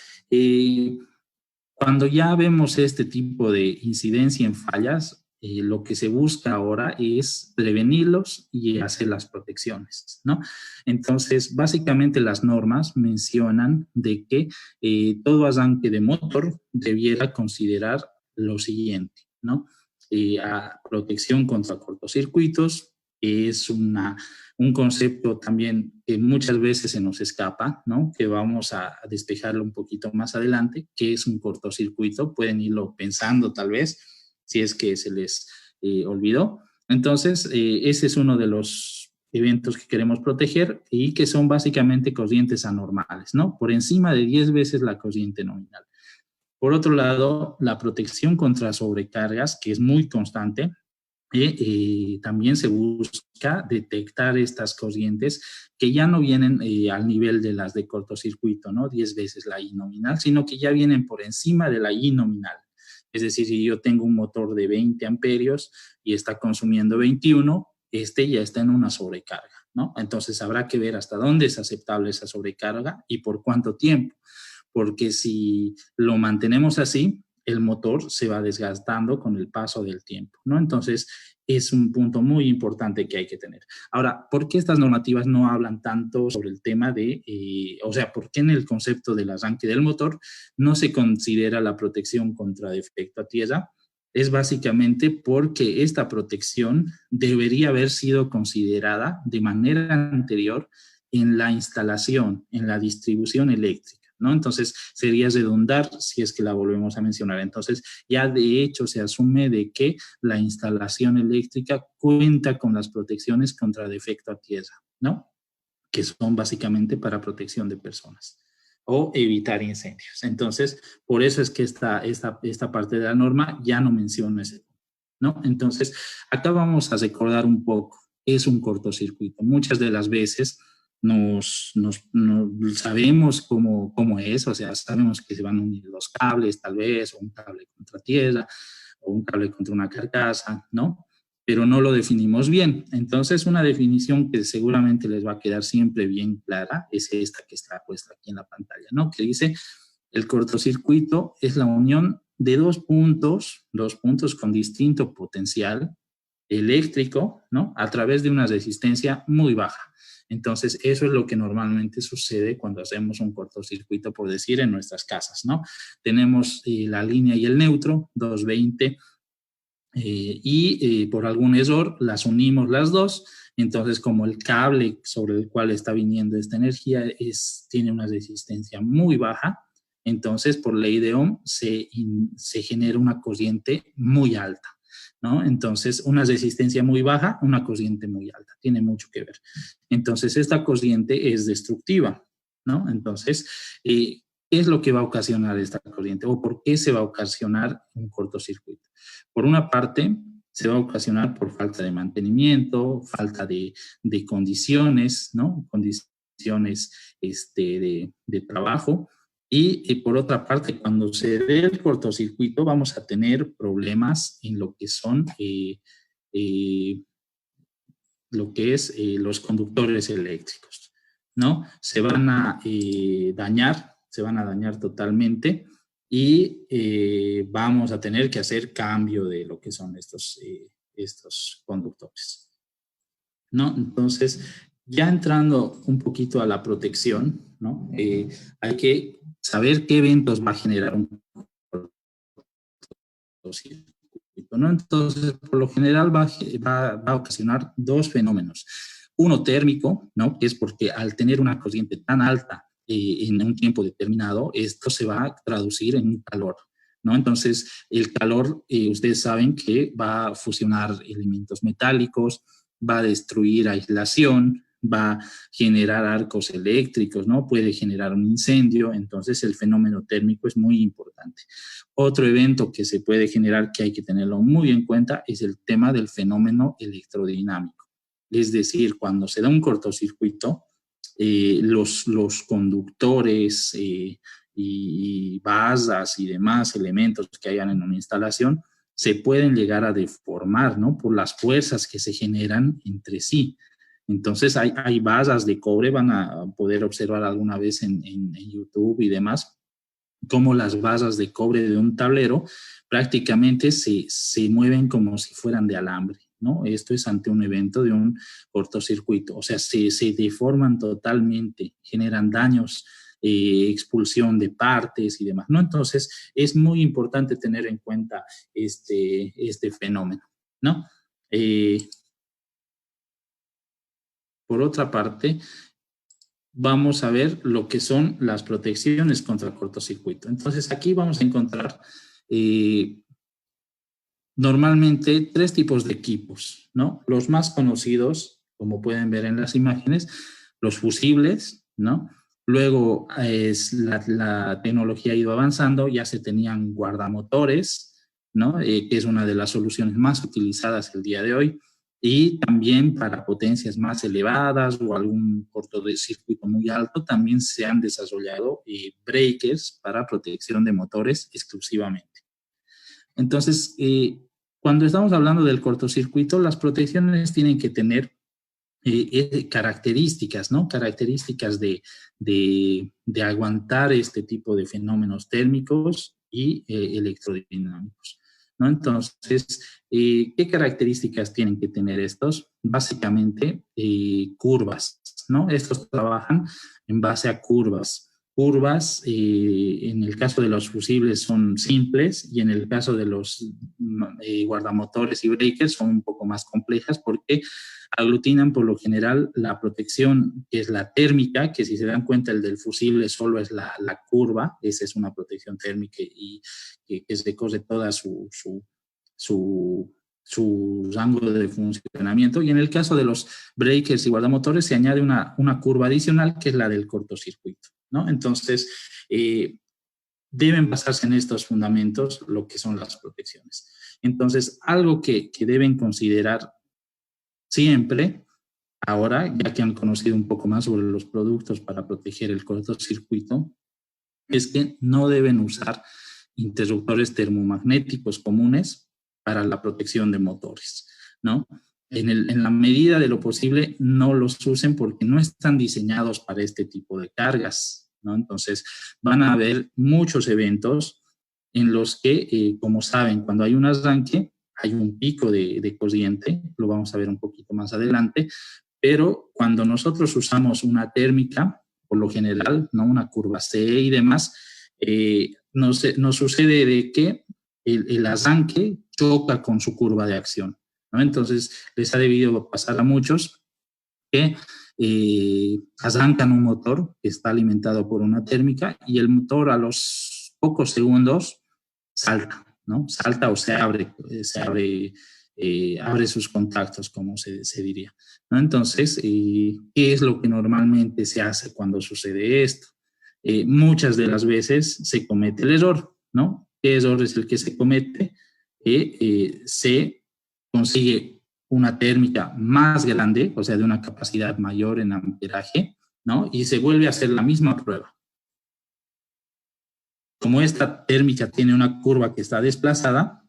S2: cuando ya vemos este tipo de incidencia en fallas, lo que se busca ahora es prevenirlos y hacer las protecciones, ¿no? Entonces, básicamente las normas mencionan de que todo arranque de motor debiera considerar lo siguiente, ¿no? A protección contra cortocircuitos es un concepto también que muchas veces se nos escapa, ¿no? Que vamos a despejarlo un poquito más adelante, que es un cortocircuito. Pueden irlo pensando tal vez, si es que se les olvidó. Entonces, ese es uno de los eventos que queremos proteger y que son básicamente corrientes anormales, ¿no? Por encima de 10 veces la corriente nominal. Por otro lado, la protección contra sobrecargas, que es muy constante, también se busca detectar estas corrientes que ya no vienen al nivel de las de cortocircuito, ¿no? 10 veces la I nominal, sino que ya vienen por encima de la I nominal. Es decir, si yo tengo un motor de 20 amperios y está consumiendo 21, ya está en una sobrecarga, ¿no? Entonces habrá que ver hasta dónde es aceptable esa sobrecarga y por cuánto tiempo, porque si lo mantenemos así, el motor se va desgastando con el paso del tiempo, ¿no? Entonces, es un punto muy importante que hay que tener. Ahora, ¿por qué estas normativas no hablan tanto sobre el tema de, por qué en el concepto del arranque del motor no se considera la protección contra defecto a tierra? Es básicamente porque esta protección debería haber sido considerada de manera anterior en la instalación, en la distribución eléctrica, ¿no? Entonces, sería redundar si es que la volvemos a mencionar. Entonces, ya de hecho se asume de que la instalación eléctrica cuenta con las protecciones contra defecto a tierra, ¿no? Que son básicamente para protección de personas o evitar incendios. Entonces, por eso es que esta parte de la norma ya no menciona ese punto, ¿no? Entonces, acá vamos a recordar un poco, es un cortocircuito. Muchas de las veces sabemos cómo es, o sea, sabemos que se van a unir los cables, tal vez, o un cable contra tierra, o un cable contra una carcasa, ¿no? Pero no lo definimos bien. Entonces, una definición que seguramente les va a quedar siempre bien clara es esta que está puesta aquí en la pantalla, ¿no? Que dice, el cortocircuito es la unión de dos puntos con distinto potencial eléctrico, ¿no? A través de una resistencia muy baja. Entonces, eso es lo que normalmente sucede cuando hacemos un cortocircuito, por decir, en nuestras casas, ¿no? Tenemos la línea y el neutro, 220, por algún error las unimos las dos. Entonces, como el cable sobre el cual está viniendo esta energía tiene una resistencia muy baja, entonces por ley de Ohm se genera una corriente muy alta, ¿no? Entonces, una resistencia muy baja, una corriente muy alta, tiene mucho que ver. Entonces, esta corriente es destructiva, ¿no? Entonces, ¿qué es lo que va a ocasionar esta corriente? ¿O por qué se va a ocasionar un cortocircuito? Por una parte, se va a ocasionar por falta de mantenimiento, falta de condiciones, ¿no? Condiciones de trabajo. Y por otra parte, cuando se dé el cortocircuito, vamos a tener problemas en lo que son los conductores eléctricos, ¿no? Se van a dañar totalmente y vamos a tener que hacer cambio de lo que son estos conductores, ¿no? Entonces, ya entrando un poquito a la protección, ¿no? Hay que saber qué eventos va a generar un cortocircuito, ¿no? Entonces, por lo general va a ocasionar dos fenómenos. Uno térmico, ¿no? Que es porque al tener una corriente tan alta en un tiempo determinado, esto se va a traducir en un calor, ¿no? Entonces, el calor, ustedes saben que va a fusionar elementos metálicos, va a destruir aislación, va a generar arcos eléctricos, ¿no? Puede generar un incendio, entonces el fenómeno térmico es muy importante. Otro evento que se puede generar, que hay que tenerlo muy en cuenta, es el tema del fenómeno electrodinámico. Es decir, cuando se da un cortocircuito, los conductores y basas y demás elementos que hayan en una instalación se pueden llegar a deformar, ¿no? Por las fuerzas que se generan entre sí. Entonces, hay basas de cobre, van a poder observar alguna vez en YouTube y demás, cómo las basas de cobre de un tablero prácticamente se mueven como si fueran de alambre, ¿no? Esto es ante un evento de un cortocircuito, o sea, se deforman totalmente, generan daños, expulsión de partes y demás, ¿no? Entonces, es muy importante tener en cuenta este fenómeno, ¿no? Por otra parte, vamos a ver lo que son las protecciones contra el cortocircuito. Entonces, aquí vamos a encontrar normalmente tres tipos de equipos, ¿no? Los más conocidos, como pueden ver en las imágenes, los fusibles, ¿no? Luego la tecnología ha ido avanzando, ya se tenían guardamotores, ¿no? Que es una de las soluciones más utilizadas el día de hoy. Y también para potencias más elevadas o algún cortocircuito muy alto, también se han desarrollado breakers para protección de motores exclusivamente. Entonces, cuando estamos hablando del cortocircuito, las protecciones tienen que tener características, ¿no? Características de aguantar este tipo de fenómenos térmicos y electrodinámicos, ¿no? Entonces, ¿qué características tienen que tener estos? Básicamente, curvas, ¿no? Estos trabajan en base a curvas. Curvas, en el caso de los fusibles son simples y en el caso de los guardamotores y breakers son un poco más complejas porque aglutinan por lo general la protección que es la térmica, que si se dan cuenta el del fusible solo es la curva, esa es una protección térmica y que se corre toda su rango de funcionamiento. Y en el caso de los breakers y guardamotores se añade una curva adicional que es la del cortocircuito, ¿no? Entonces, deben basarse en estos fundamentos lo que son las protecciones. Entonces, algo que deben considerar siempre, ahora, ya que han conocido un poco más sobre los productos para proteger el cortocircuito, es que no deben usar interruptores termomagnéticos comunes para la protección de motores, ¿no? En la medida de lo posible, no los usen porque no están diseñados para este tipo de cargas, ¿no? Entonces, van a haber muchos eventos en los que, como saben, cuando hay un arranque, hay un pico de corriente, lo vamos a ver un poquito más adelante, pero cuando nosotros usamos una térmica, por lo general, ¿no? Una curva C y demás, nos sucede de que el arranque choca con su curva de acción, ¿no? Entonces, les ha debido pasar a muchos que arrancan un motor que está alimentado por una térmica y el motor a los pocos segundos salta, ¿no? Salta o abre sus contactos, como se diría, ¿no? Entonces, ¿qué es lo que normalmente se hace cuando sucede esto? Muchas de las veces se comete el error, ¿no? ¿Qué error es el que se comete? Se consigue una térmica más grande, o sea, de una capacidad mayor en amperaje, ¿no? Y se vuelve a hacer la misma prueba. Como esta térmica tiene una curva que está desplazada,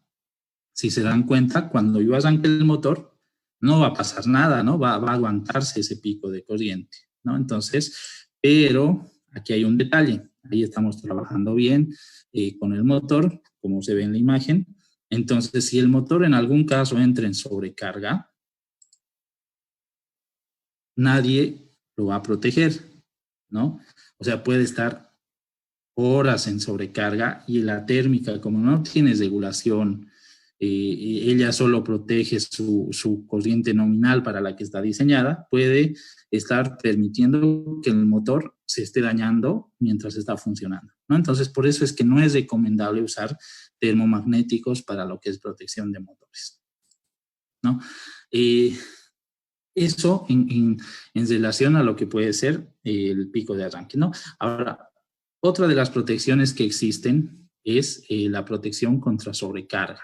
S2: si se dan cuenta, cuando yo arranque el motor, no va a pasar nada, ¿no? Va a aguantarse ese pico de corriente, ¿no? Entonces, pero aquí hay un detalle. Ahí estamos trabajando bien con el motor, como se ve en la imagen. Entonces, si el motor en algún caso entra en sobrecarga, nadie lo va a proteger, ¿no? O sea, puede estar horas en sobrecarga y la térmica, como no tiene regulación, ella solo protege su corriente nominal para la que está diseñada, puede estar permitiendo que el motor se esté dañando mientras está funcionando, ¿no? Entonces, por eso es que no es recomendable usar termomagnéticos para lo que es protección de motores, ¿no? Eso en relación a lo que puede ser el pico de arranque, ¿no? Ahora, otra de las protecciones que existen es la protección contra sobrecarga,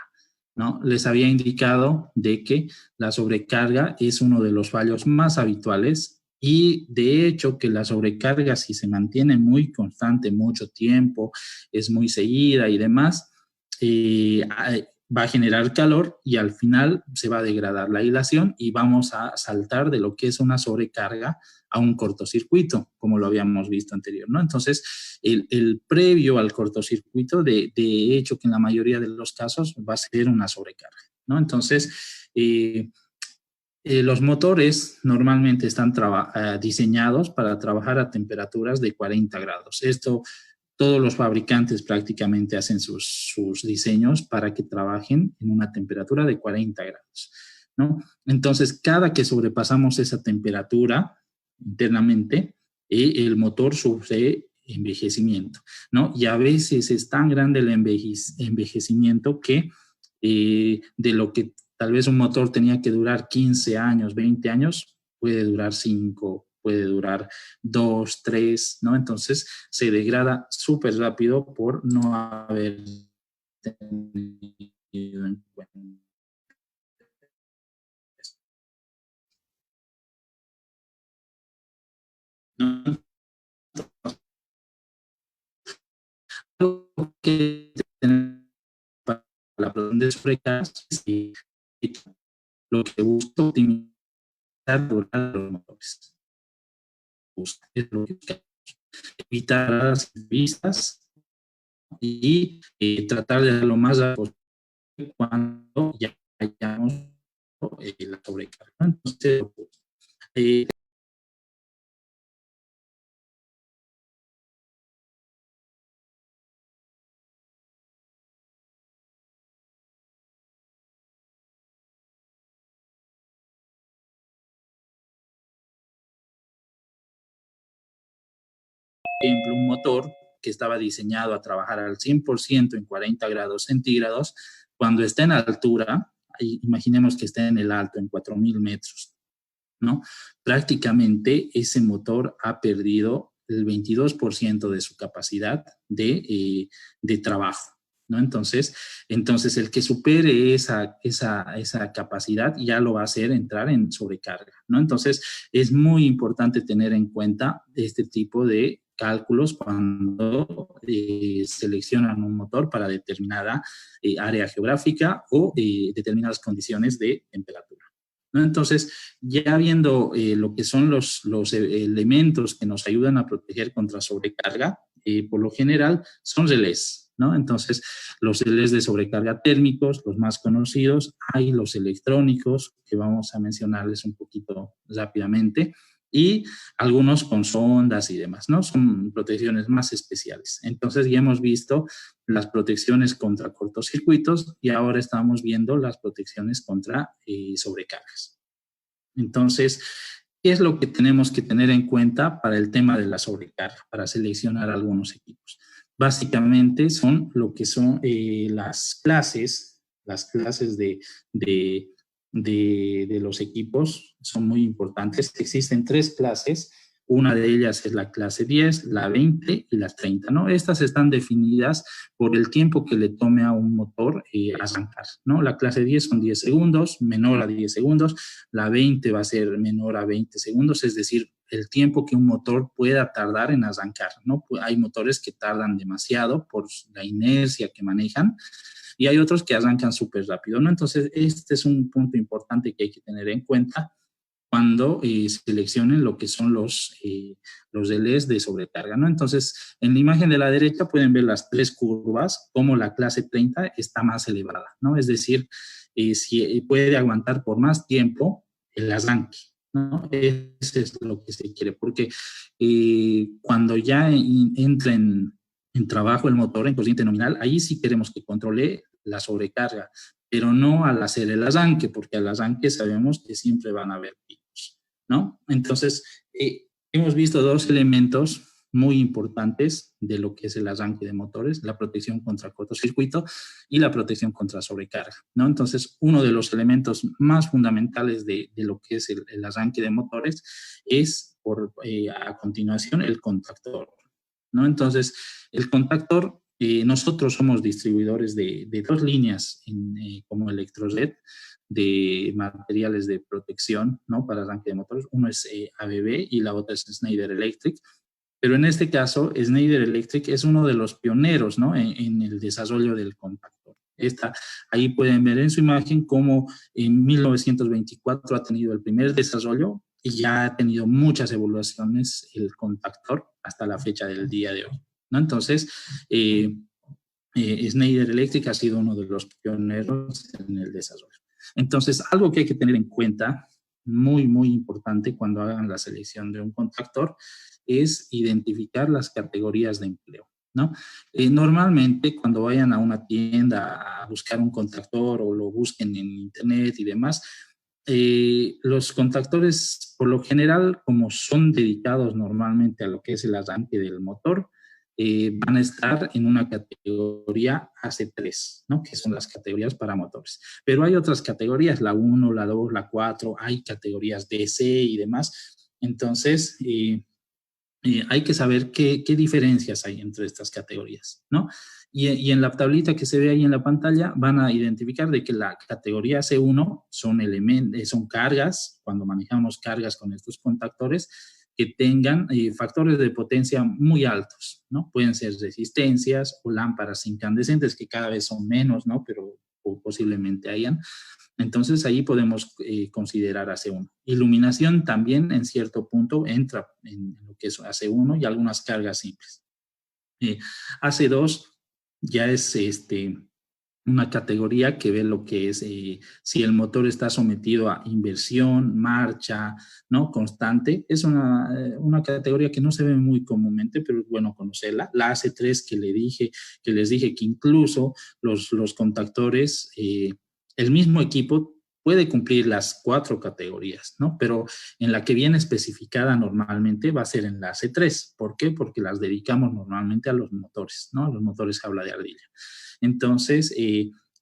S2: ¿no? Les había indicado de que la sobrecarga es uno de los fallos más habituales y de hecho que la sobrecarga, si se mantiene muy constante mucho tiempo, es muy seguida y demás, va a generar calor y al final se va a degradar la aislación y vamos a saltar de lo que es una sobrecarga a un cortocircuito, como lo habíamos visto anterior, ¿no? Entonces, el previo al cortocircuito, de hecho que en la mayoría de los casos va a ser una sobrecarga, ¿no? Entonces, los motores normalmente están diseñados para trabajar a temperaturas de 40 grados. Esto, todos los fabricantes prácticamente hacen sus diseños para que trabajen en una temperatura de 40 grados, ¿no? Entonces, cada que sobrepasamos esa temperatura internamente, el motor sufre envejecimiento, ¿no? Y a veces es tan grande el envejecimiento que de lo que tal vez un motor tenía que durar 15 años, 20 años, puede durar 5, puede durar 2, 3, ¿no? Entonces se degrada súper rápido por no haber tenido en cuenta. ¿No? Lo que tener para la producción de sobrecargas y lo que busca optimizar durar los motores. Es lo que busca evitar las vistas y tratar de lo más posible cuando ya hayamos la sobrecarga. Entonces, ejemplo, un motor que estaba diseñado a trabajar al 100% en 40 grados centígrados, cuando está en altura, imaginemos que está en el alto, en 4.000 metros, ¿no? Prácticamente ese motor ha perdido el 22% de su capacidad de trabajo, ¿no? Entonces, el que supere esa capacidad ya lo va a hacer entrar en sobrecarga, ¿no? Entonces, es muy importante tener en cuenta este tipo de cálculos cuando seleccionan un motor para determinada área geográfica o determinadas condiciones de temperatura, ¿no? Entonces, ya viendo lo que son los elementos que nos ayudan a proteger contra sobrecarga, por lo general son relés, ¿no? Entonces, los relés de sobrecarga térmicos, los más conocidos, hay los electrónicos, que vamos a mencionarles un poquito rápidamente, y algunos con sondas y demás, ¿no? Son protecciones más especiales. Entonces, ya hemos visto las protecciones contra cortocircuitos y ahora estamos viendo las protecciones contra sobrecargas. Entonces, ¿qué es lo que tenemos que tener en cuenta para el tema de la sobrecarga, para seleccionar algunos equipos? Básicamente son lo que son las clases de los equipos son muy importantes. Existen 3 clases. Una de ellas es la clase 10, la 20 y la 30, ¿no? Estas están definidas por el tiempo que le tome a un motor arrancar, ¿no? La clase 10 son 10 segundos, menor a 10 segundos. La 20 va a ser menor a 20 segundos, es decir, el tiempo que un motor pueda tardar en arrancar, ¿no? Hay motores que tardan demasiado por la inercia que manejan y hay otros que arrancan súper rápido, ¿no? Entonces, este es un punto importante que hay que tener en cuenta cuando seleccionen lo que son los relés de sobrecarga, ¿no? Entonces, en la imagen de la derecha pueden ver las 3 curvas, como la clase 30 está más elevada, ¿no? Es decir, si puede aguantar por más tiempo el arranque, ¿no? Eso es lo que se quiere, porque cuando ya entra en trabajo el motor en corriente nominal, ahí sí queremos que controle la sobrecarga, pero no al hacer el arranque, porque al arranque sabemos que siempre van a haber picos, ¿no? Entonces, hemos visto 2 elementos muy importantes de lo que es el arranque de motores, la protección contra cortocircuito y la protección contra sobrecarga, ¿no? Entonces, uno de los elementos más fundamentales de lo que es el arranque de motores es, a continuación, el contactor, ¿no? Entonces, el contactor, nosotros somos distribuidores de 2 líneas como Electrojet de materiales de protección, ¿no? Para arranque de motores. Uno es ABB y la otra es Schneider Electric. Pero en este caso, Schneider Electric es uno de los pioneros, ¿no? En el desarrollo del contactor. Ahí pueden ver en su imagen cómo en 1924 ha tenido el primer desarrollo y ya ha tenido muchas evoluciones el contactor hasta la fecha del día de hoy, ¿no? Entonces, Schneider Electric ha sido uno de los pioneros en el desarrollo. Entonces, algo que hay que tener en cuenta, muy, muy importante cuando hagan la selección de un contactor, es identificar las categorías de empleo, ¿no? Normalmente, cuando vayan a una tienda a buscar un contactor o lo busquen en internet y demás, los contactores, por lo general, como son dedicados normalmente a lo que es el arranque del motor, van a estar en una categoría AC3, ¿no? Que son las categorías para motores. Pero hay otras categorías, la 1, la 2, la 4, hay categorías DC y demás. Entonces, hay que saber qué diferencias hay entre estas categorías, ¿no? Y en la tablita que se ve ahí en la pantalla van a identificar de que la categoría C1 son cargas, cuando manejamos cargas con estos contactores, que tengan factores de potencia muy altos, ¿no? Pueden ser resistencias o lámparas incandescentes, que cada vez son menos, ¿no? Pero posiblemente hayan. Entonces, ahí podemos considerar AC1. Iluminación también, en cierto punto, entra en lo que es AC1 y algunas cargas simples. AC2 ya es una categoría que ve lo que es si el motor está sometido a inversión, marcha, ¿no? Constante. Es una categoría que no se ve muy comúnmente, pero es bueno conocerla. La AC3 que les dije que incluso los contactores, el mismo equipo puede cumplir las 4 categorías, ¿no? Pero en la que viene especificada normalmente va a ser en la AC3. ¿Por qué? Porque las dedicamos normalmente a los motores, ¿no? A los motores jaula de ardilla. Entonces,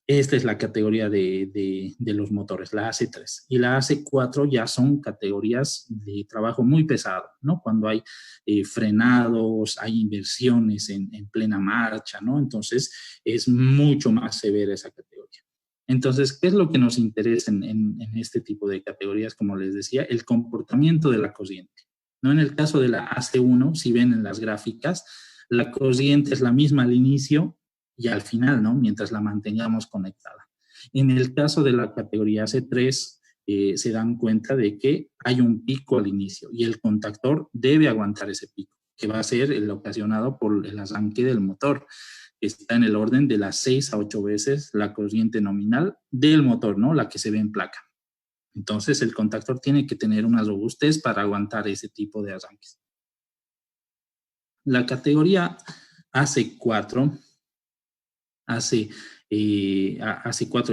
S2: esta es la categoría de los motores, la AC3. Y la AC4 ya son categorías de trabajo muy pesado, ¿no? Cuando hay frenados, hay inversiones en plena marcha, ¿no? Entonces, es mucho más severa esa categoría. Entonces, ¿qué es lo que nos interesa en este tipo de categorías? Como les decía, el comportamiento de la corriente, ¿no? En el caso de la AC1, si ven en las gráficas, la corriente es la misma al inicio y al final, ¿no? Mientras la mantengamos conectada. En el caso de la categoría C3, se dan cuenta de que hay un pico al inicio y el contactor debe aguantar ese pico, que va a ser el ocasionado por el arranque del motor. está en el orden de las 6 a 8 veces la corriente nominal del motor, ¿no? La que se ve en placa. Entonces, el contactor tiene que tener una robustez para aguantar ese tipo de arranques. La categoría AC4, AC4 y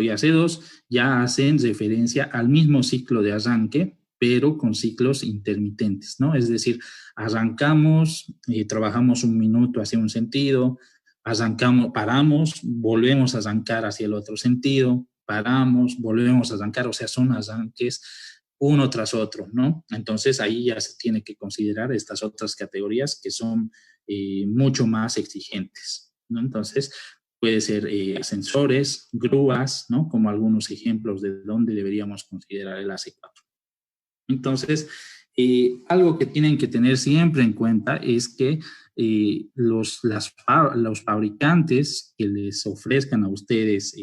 S2: AC2 ya hacen referencia al mismo ciclo de arranque, pero con ciclos intermitentes, ¿no? Es decir, arrancamos, trabajamos un minuto hacia un sentido, arrancamos, paramos, volvemos a arrancar hacia el otro sentido, paramos, volvemos a arrancar, o sea, son arranques uno tras otro, ¿no? Entonces ahí ya se tiene que considerar estas otras categorías que son mucho más exigentes, ¿no? Entonces puede ser sensores, grúas, ¿no? Como algunos ejemplos de dónde deberíamos considerar el AC4. Entonces, algo que tienen que tener siempre en cuenta es que los fabricantes que les ofrezcan a ustedes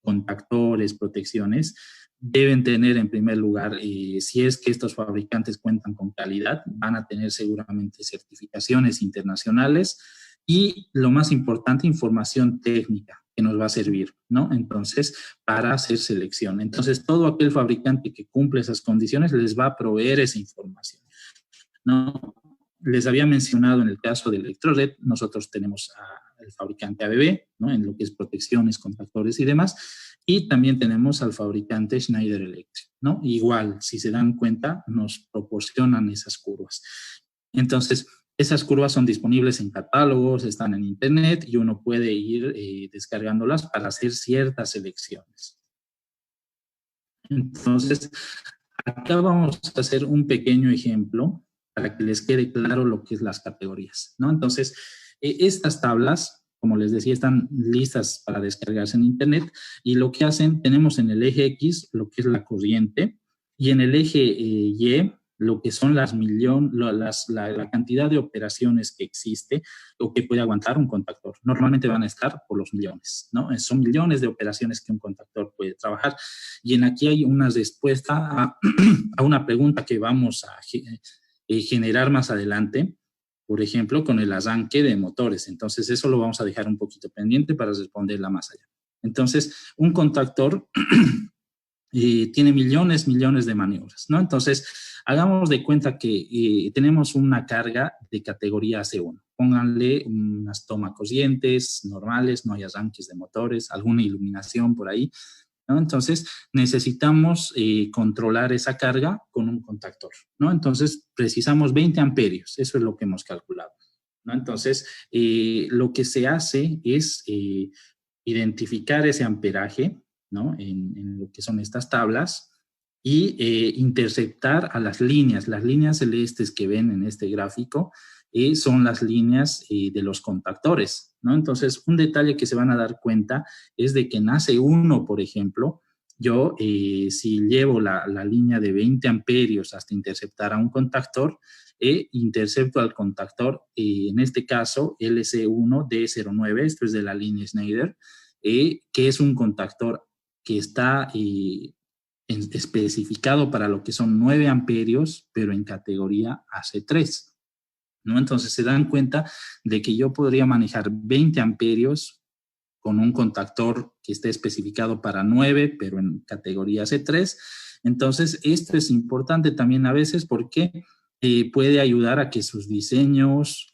S2: contactores, protecciones, deben tener en primer lugar, si es que estos fabricantes cuentan con calidad, van a tener seguramente certificaciones internacionales y, lo más importante, información técnica que nos va a servir, ¿no? Entonces, para hacer selección. Entonces, todo aquel fabricante que cumple esas condiciones les va a proveer esa información, ¿no? Les había mencionado en el caso de Electrored, nosotros tenemos al fabricante ABB, ¿no? En lo que es protecciones, contactores y demás, y también tenemos al fabricante Schneider Electric, ¿no? Igual, si se dan cuenta, nos proporcionan esas curvas. Entonces, esas curvas son disponibles en catálogos, están en internet y uno puede ir descargándolas para hacer ciertas selecciones. Entonces, acá vamos a hacer un pequeño ejemplo para que les quede claro lo que es las categorías, ¿no? Entonces, estas tablas, como les decía, están listas para descargarse en internet y lo que hacen, tenemos en el eje X lo que es la corriente y en el eje Y lo que son la cantidad de operaciones que existe o que puede aguantar un contactor. Normalmente van a estar por los millones, ¿no? Son millones de operaciones que un contactor puede trabajar. Y aquí hay una respuesta a una pregunta que vamos a generar más adelante, por ejemplo, con el arranque de motores. Entonces, eso lo vamos a dejar un poquito pendiente para responderla más allá. Entonces, un contactor tiene millones de maniobras, ¿no? Entonces, hagamos de cuenta que tenemos una carga de categoría C1. Pónganle unas toma corrientes normales, no hay arranques de motores, alguna iluminación por ahí, ¿no? Entonces, necesitamos controlar esa carga con un contactor, ¿no? Entonces, precisamos 20 amperios, eso es lo que hemos calculado, ¿no? Entonces, lo que se hace es identificar ese amperaje, ¿no? En lo que son estas tablas y interceptar a las líneas celestes que ven en este gráfico son las líneas de los contactores, ¿no? Entonces, un detalle que se van a dar cuenta es de que en AC1, por ejemplo, yo si llevo la línea de 20 amperios hasta interceptar a un contactor, intercepto al contactor, en este caso LC1D09, esto es de la línea Schneider, que es un contactor que está especificado para lo que son 9 amperios, pero en categoría AC3, ¿no? Entonces se dan cuenta de que yo podría manejar 20 amperios con un contactor que esté especificado para 9, pero en categoría C3. Entonces, esto es importante también a veces porque puede ayudar a que sus diseños,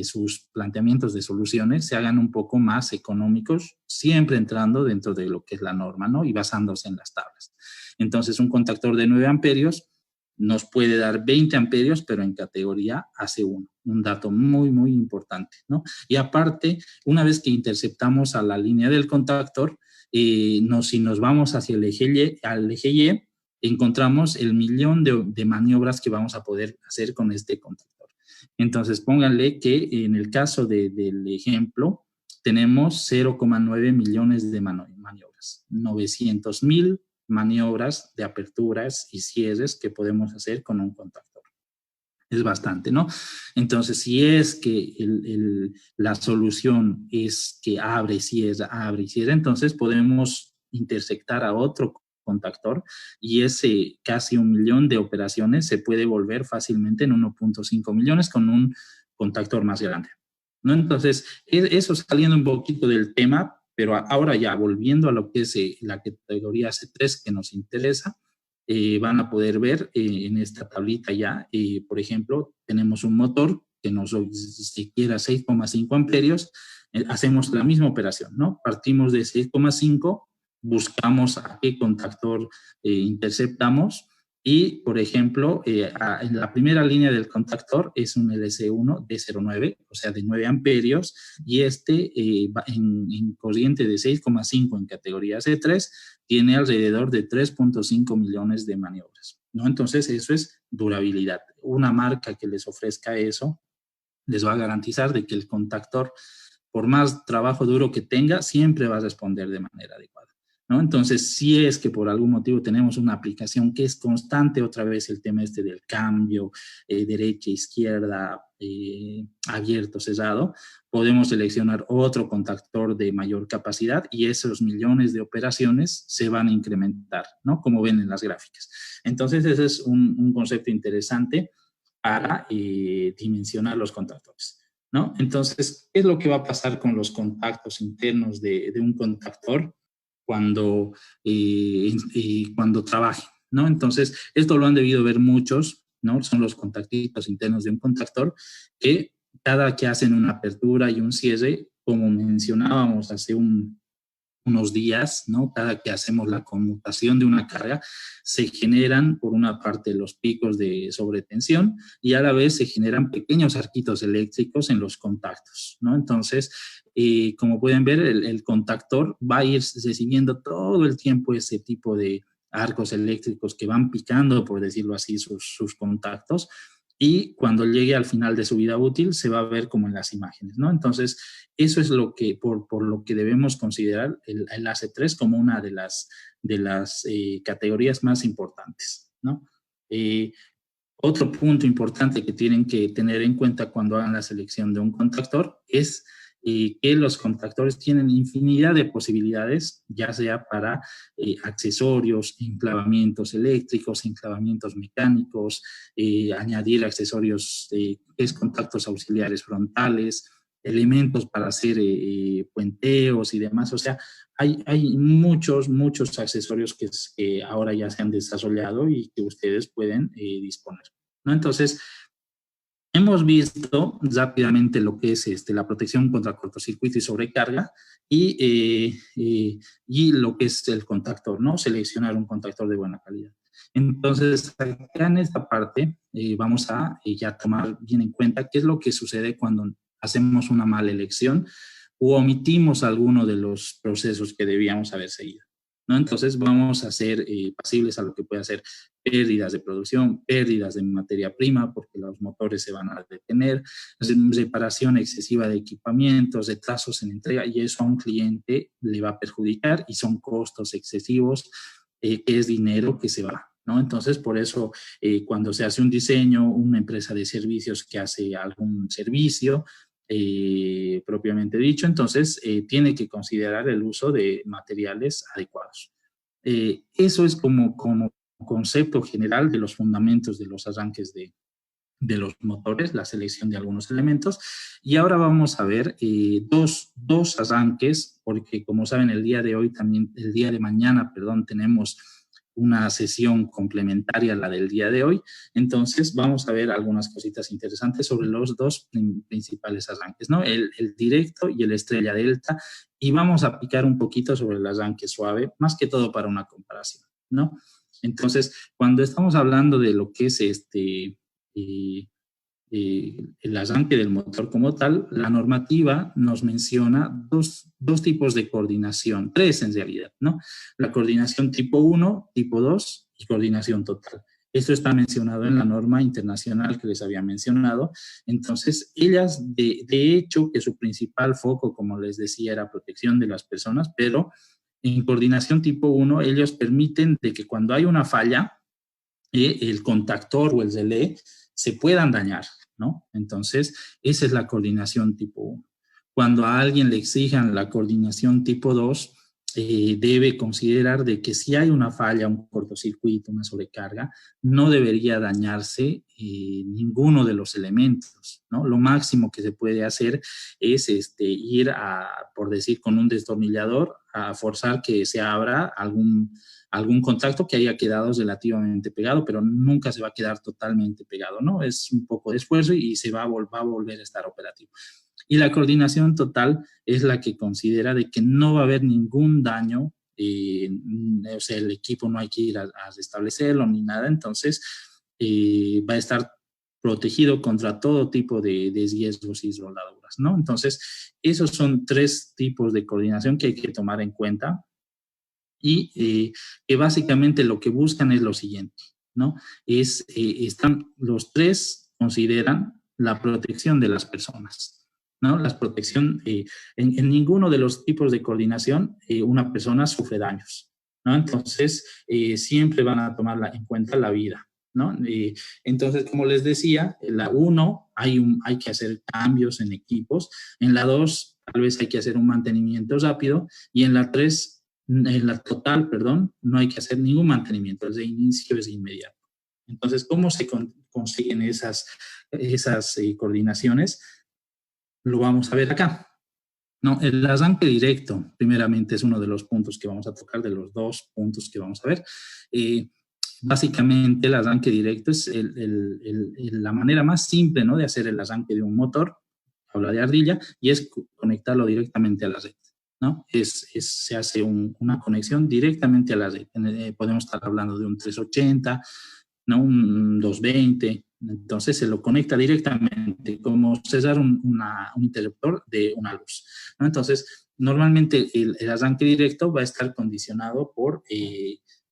S2: sus planteamientos de soluciones se hagan un poco más económicos, siempre entrando dentro de lo que es la norma, ¿no? Y basándose en las tablas. Entonces, un contactor de 9 amperios nos puede dar 20 amperios, pero en categoría AC1. Un dato muy, muy importante, ¿no? Y aparte, una vez que interceptamos a la línea del contactor, si nos vamos hacia el eje Y, encontramos el millón de maniobras que vamos a poder hacer con este contactor. Entonces, pónganle que en el caso del ejemplo, tenemos 0,9 millones de maniobras, 900,000 maniobras de aperturas y cierres que podemos hacer con un contactor. Es bastante, ¿no? Entonces, si es que la solución es que abre y cierra, entonces podemos intersectar a otro contactor y ese casi 1 millón de operaciones se puede volver fácilmente en 1.5 millones con un contactor más grande, ¿no? Entonces, eso saliendo un poquito del tema, pero ahora ya volviendo a lo que es la categoría C3 que nos interesa, van a poder ver en esta tablita ya, por ejemplo, tenemos un motor que nos requiera 6,5 amperios, hacemos la misma operación, ¿no? Partimos de 6,5, buscamos a qué contactor interceptamos y, por ejemplo, en la primera línea del contactor es un LC1 de 0,9, o sea, de 9 amperios, y va en corriente de 6,5 en categoría C3, tiene alrededor de 3.5 millones de maniobras, ¿no? Entonces, eso es durabilidad. Una marca que les ofrezca eso les va a garantizar de que el contactor, por más trabajo duro que tenga, siempre va a responder de manera adecuada, ¿no? Entonces, si es que por algún motivo tenemos una aplicación que es constante, otra vez el tema del cambio, derecha, izquierda, abierto, cerrado, podemos seleccionar otro contactor de mayor capacidad y esos millones de operaciones se van a incrementar, ¿no? Como ven en las gráficas. Entonces, ese es un concepto interesante para dimensionar los contactores, ¿no? Entonces, ¿qué es lo que va a pasar con los contactos internos de un contactor cuando trabaje, ¿no? Entonces, esto lo han debido ver muchos, ¿no? Son los contactitos internos de un contactor que cada que hacen una apertura y un cierre, como mencionábamos hace unos días, ¿no? Cada que hacemos la conmutación de una carga, se generan, por una parte, los picos de sobretensión y a la vez se generan pequeños arquitos eléctricos en los contactos, ¿no? Entonces, como pueden ver, el contactor va a ir recibiendo todo el tiempo ese tipo de arcos eléctricos que van picando, por decirlo así, sus contactos, y cuando llegue al final de su vida útil se va a ver como en las imágenes, ¿no? Entonces, eso es lo que, por lo que debemos considerar el AC3 como una de las categorías más importantes, ¿no? Otro punto importante que tienen que tener en cuenta cuando hagan la selección de un contactor es que los contactores tienen infinidad de posibilidades, ya sea para accesorios, enclavamientos eléctricos, enclavamientos mecánicos, añadir accesorios, contactos auxiliares frontales, elementos para hacer puenteos y demás. O sea, hay muchos accesorios que ahora ya se han desarrollado y que ustedes pueden disponer, ¿no? Entonces, hemos visto rápidamente lo que es la protección contra cortocircuito y sobrecarga y lo que es el contactor, ¿no? Seleccionar un contactor de buena calidad. Entonces, acá en esta parte vamos a ya tomar bien en cuenta qué es lo que sucede cuando hacemos una mala elección o omitimos alguno de los procesos que debíamos haber seguido, ¿no? Entonces vamos a ser pasibles a lo que puede ser pérdidas de producción, pérdidas de materia prima porque los motores se van a detener, reparación excesiva de equipamientos, retrasos en entrega, y eso a un cliente le va a perjudicar y son costos excesivos, que es dinero que se va, ¿no? Entonces, por eso, cuando se hace un diseño, una empresa de servicios que hace algún servicio, propiamente dicho, entonces tiene que considerar el uso de materiales adecuados. Eso es como concepto general de los fundamentos de los arranques de los motores, la selección de algunos elementos. Y ahora vamos a ver dos arranques, porque como saben, el día de mañana, tenemos una sesión complementaria a la del día de hoy. Entonces, vamos a ver algunas cositas interesantes sobre los dos principales arranques, ¿no? El directo y el estrella delta, y vamos a picar un poquito sobre el arranque suave, más que todo para una comparación, ¿no? Entonces, cuando estamos hablando de lo que es el arranque del motor como tal, la normativa nos menciona dos tipos de coordinación, tres en realidad, ¿no? La coordinación tipo 1, tipo 2 y coordinación total. Esto está mencionado en la norma internacional que les había mencionado. Entonces, ellas, de hecho, que su principal foco, como les decía, era protección de las personas, pero en coordinación tipo 1, ellos permiten de que cuando hay una falla, el contactor o el relé se puedan dañar, ¿no? Entonces, esa es la coordinación tipo 1. Cuando a alguien le exijan la coordinación tipo 2, debe considerar de que si hay una falla, un cortocircuito, una sobrecarga, no debería dañarse ninguno de los elementos, ¿no? Lo máximo que se puede hacer es ir por decir, con un destornillador a forzar que se abra algún contacto que haya quedado relativamente pegado, pero nunca se va a quedar totalmente pegado, ¿no? Es un poco de esfuerzo y se va a volver a estar operativo. Y la coordinación total es la que considera de que no va a haber ningún daño, o sea, el equipo no hay que ir a restablecerlo ni nada, entonces va a estar protegido contra todo tipo de riesgos y soldaduras, ¿no? Entonces, esos son 3 tipos de coordinación que hay que tomar en cuenta y que básicamente lo que buscan es lo siguiente, ¿no? Los 3 consideran la protección de las personas, ¿no? La protección, en ninguno de los tipos de coordinación una persona sufre daños, ¿no? Entonces, siempre van a tomar en cuenta la vida, ¿no? Entonces, como les decía, en la 1 hay que hacer cambios en equipos, en la 2 tal vez hay que hacer un mantenimiento rápido y en la 3, en la total, perdón, no hay que hacer ningún mantenimiento, el de inicio es inmediato. Entonces, ¿cómo se consiguen esas coordinaciones? Lo vamos a ver acá. No, el arranque directo, primeramente, es uno de los puntos que vamos a tocar, de los 2 puntos que vamos a ver. Básicamente, el arranque directo es la manera más simple, ¿no?, de hacer el arranque de un motor, habla de ardilla, y es conectarlo directamente a la red, ¿no? Se hace una conexión directamente a la red. Podemos estar hablando de un 380, ¿no?, un 220. Entonces se lo conecta directamente, como cesar un interruptor de una luz, ¿no? Entonces, normalmente el arranque directo va a estar condicionado por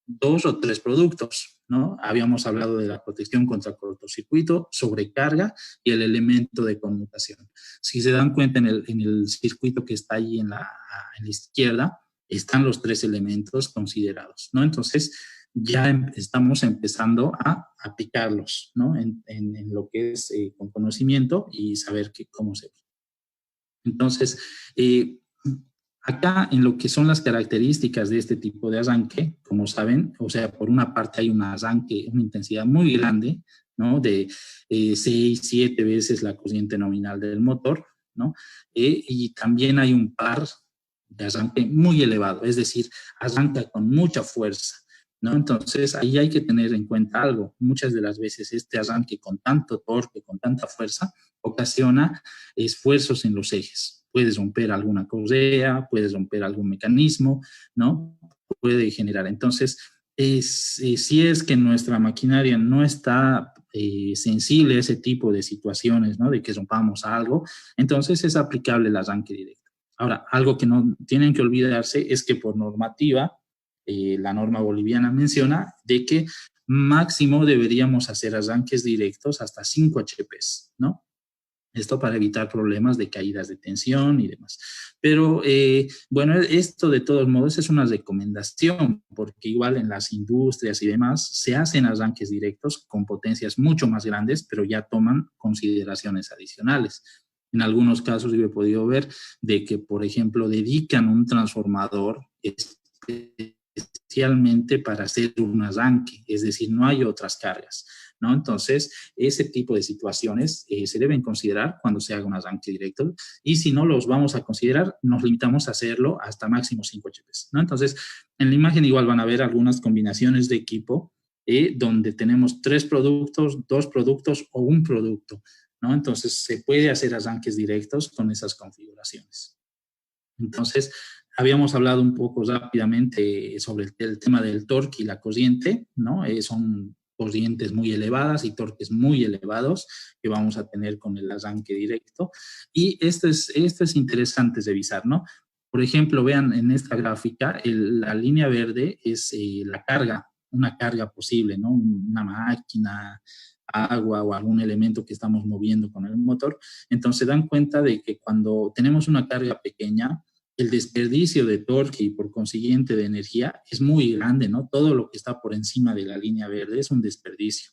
S2: 2 o 3 productos, ¿no? Habíamos hablado de la protección contra cortocircuito, sobrecarga y el elemento de conmutación. Si se dan cuenta en el circuito que está ahí en la izquierda, están los 3 elementos considerados, ¿no? Entonces, ya estamos empezando a aplicarlos, ¿no? En lo que es con conocimiento y saber cómo se ve. Entonces, acá en lo que son las características de este tipo de arranque, como saben, o sea, por una parte hay un arranque, una intensidad muy grande, ¿no? De 6, 7 veces la corriente nominal del motor, ¿no? Y también hay un par de arranque muy elevado, es decir, arranca con mucha fuerza, ¿no? Entonces, ahí hay que tener en cuenta algo. Muchas de las veces este arranque con tanto torque, con tanta fuerza, ocasiona esfuerzos en los ejes. Puedes romper alguna correa, puedes romper algún mecanismo, ¿no? Puede generar. Entonces, si es que nuestra maquinaria no está sensible a ese tipo de situaciones, ¿no?, de que rompamos algo, entonces es aplicable el arranque directo. Ahora, algo que no tienen que olvidarse es que por normativa, la norma boliviana menciona de que máximo deberíamos hacer arranques directos hasta 5 HPs, ¿no? Esto para evitar problemas de caídas de tensión y demás. Pero, bueno, esto de todos modos es una recomendación, porque igual en las industrias y demás se hacen arranques directos con potencias mucho más grandes, pero ya toman consideraciones adicionales. En algunos casos yo he podido ver de que, por ejemplo, dedican un transformador especialmente para hacer un arranque, es decir, no hay otras cargas, ¿no? Entonces, ese tipo de situaciones se deben considerar cuando se haga un arranque directo, y si no los vamos a considerar, nos limitamos a hacerlo hasta máximo 5 HPs, ¿no? Entonces, en la imagen igual van a ver algunas combinaciones de equipo donde tenemos 3 productos, 2 productos o un producto, ¿no? Entonces, se puede hacer arranques directos con esas configuraciones. Entonces, habíamos hablado un poco rápidamente sobre el tema del torque y la corriente, ¿no? Son corrientes muy elevadas y torques muy elevados que vamos a tener con el arranque directo. Y esto es interesante revisar, ¿no? Por ejemplo, vean en esta gráfica, la línea verde es la carga, una carga posible, ¿no? Una máquina, agua o algún elemento que estamos moviendo con el motor. Entonces, se dan cuenta de que cuando tenemos una carga pequeña, el desperdicio de torque y por consiguiente de energía es muy grande, ¿no? Todo lo que está por encima de la línea verde es un desperdicio,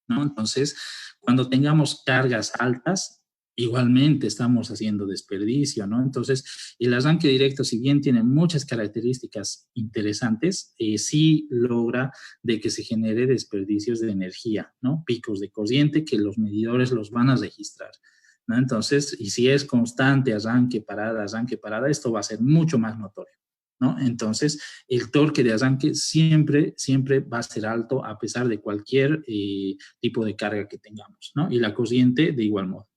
S2: ¿no? Entonces, cuando tengamos cargas altas, igualmente estamos haciendo desperdicio, ¿no? Entonces, el arranque directo, si bien tiene muchas características interesantes, sí logra de que se genere desperdicios de energía, ¿no? Picos de corriente que los medidores los van a registrar, ¿no? Entonces, y si es constante arranque, parada, esto va a ser mucho más notorio, ¿no? Entonces, el torque de arranque siempre va a ser alto a pesar de cualquier tipo de carga que tengamos, ¿no? Y la corriente de igual modo.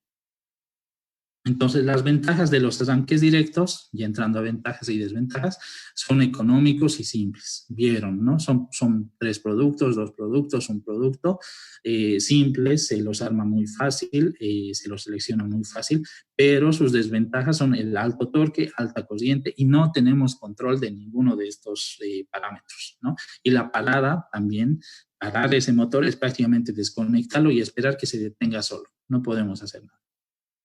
S2: Entonces, las ventajas de los arranques directos, ya entrando a ventajas y desventajas, son económicos y simples. Vieron, ¿no? Son 3 productos, 2 productos, un producto, simples, se los arma muy fácil, se los selecciona muy fácil, pero sus desventajas son el alto torque, alta corriente y no tenemos control de ninguno de estos parámetros, ¿no? Y la parada también, parar ese motor es prácticamente desconectarlo y esperar que se detenga solo. No podemos hacer nada,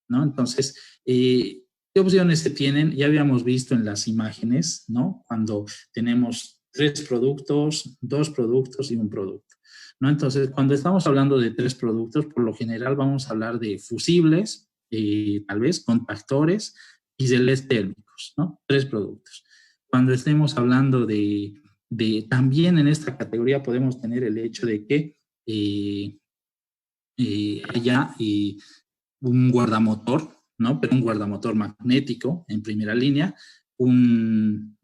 S2: ¿no? Entonces, ¿qué opciones se tienen? Ya habíamos visto en las imágenes, ¿no? Cuando tenemos 3 productos, 2 productos y un producto, ¿no? Entonces, cuando estamos hablando de 3 productos, por lo general vamos a hablar de fusibles, tal vez contactores y relés térmicos, ¿no? 3 productos. Cuando estemos hablando de también en esta categoría podemos tener el hecho de que haya un guardamotor, ¿no? Pero un guardamotor magnético en primera línea, un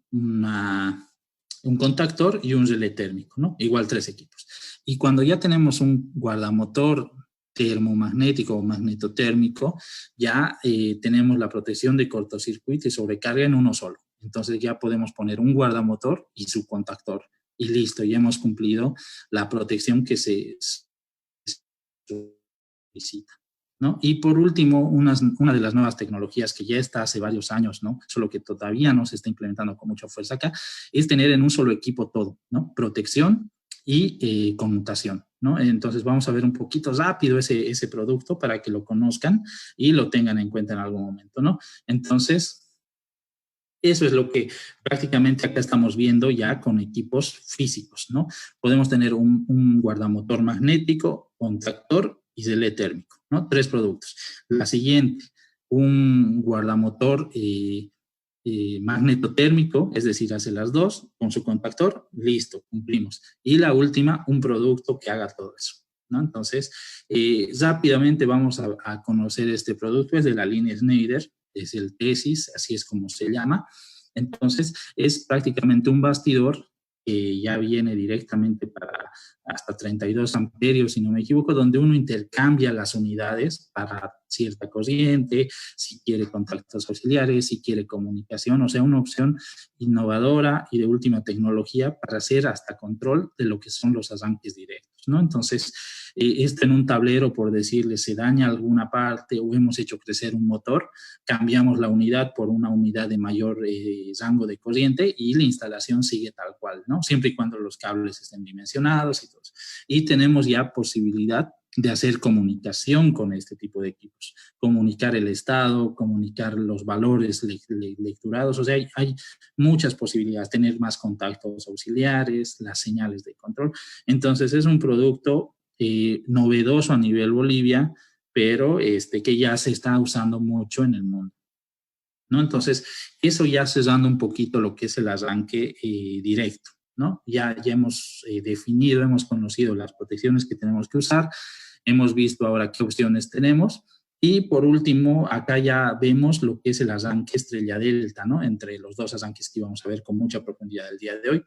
S2: contactor y un relé térmico, ¿no? Igual 3 equipos. Y cuando ya tenemos un guardamotor termomagnético o magnetotérmico, ya tenemos la protección de cortocircuito y sobrecarga en uno solo. Entonces ya podemos poner un guardamotor y su contactor. Y listo, ya hemos cumplido la protección que se solicita, ¿no? Y por último, una de las nuevas tecnologías que ya está hace varios años, ¿no? Solo que todavía no se está implementando con mucha fuerza acá, es tener en un solo equipo todo, ¿no? Protección y conmutación, ¿no? Entonces vamos a ver un poquito rápido ese producto para que lo conozcan y lo tengan en cuenta en algún momento, ¿no? Entonces, eso es lo que prácticamente acá estamos viendo ya con equipos físicos, ¿no? Podemos tener un guardamotor magnético, contactor y relé térmico, ¿no? 3 productos. La siguiente, un guardamotor magnetotérmico, es decir, hace las 2 con su contactor, listo, cumplimos. Y la última, un producto que haga todo eso, ¿no? Entonces, rápidamente vamos a conocer este producto, es de la línea Schneider, es el Tesis, así es como se llama. Entonces, es prácticamente un bastidor que ya viene directamente para hasta 32 amperios, si no me equivoco, donde uno intercambia las unidades para cierta corriente, si quiere contactos auxiliares, si quiere comunicación, o sea, una opción innovadora y de última tecnología para hacer hasta control de lo que son los arranques directos, ¿no? Entonces, esto en un tablero, por decirle, se daña alguna parte o hemos hecho crecer un motor, cambiamos la unidad por una unidad de mayor rango de corriente y la instalación sigue tal cual, ¿no? Siempre y cuando los cables estén dimensionados y todo eso. Y tenemos ya posibilidad de hacer comunicación con este tipo de equipos, comunicar el estado, comunicar los valores lecturados, o sea, hay muchas posibilidades, tener más contactos auxiliares, las señales de control. Entonces, es un producto novedoso a nivel Bolivia, pero que ya se está usando mucho en el mundo, ¿no? Entonces, eso ya cerrando un poquito lo que es el arranque directo, ¿no? Ya hemos definido, hemos conocido las protecciones que tenemos que usar, hemos visto ahora qué opciones tenemos y por último, acá ya vemos lo que es el arranque estrella delta, ¿no? Entre los 2 arranques que íbamos a ver con mucha profundidad el día de hoy.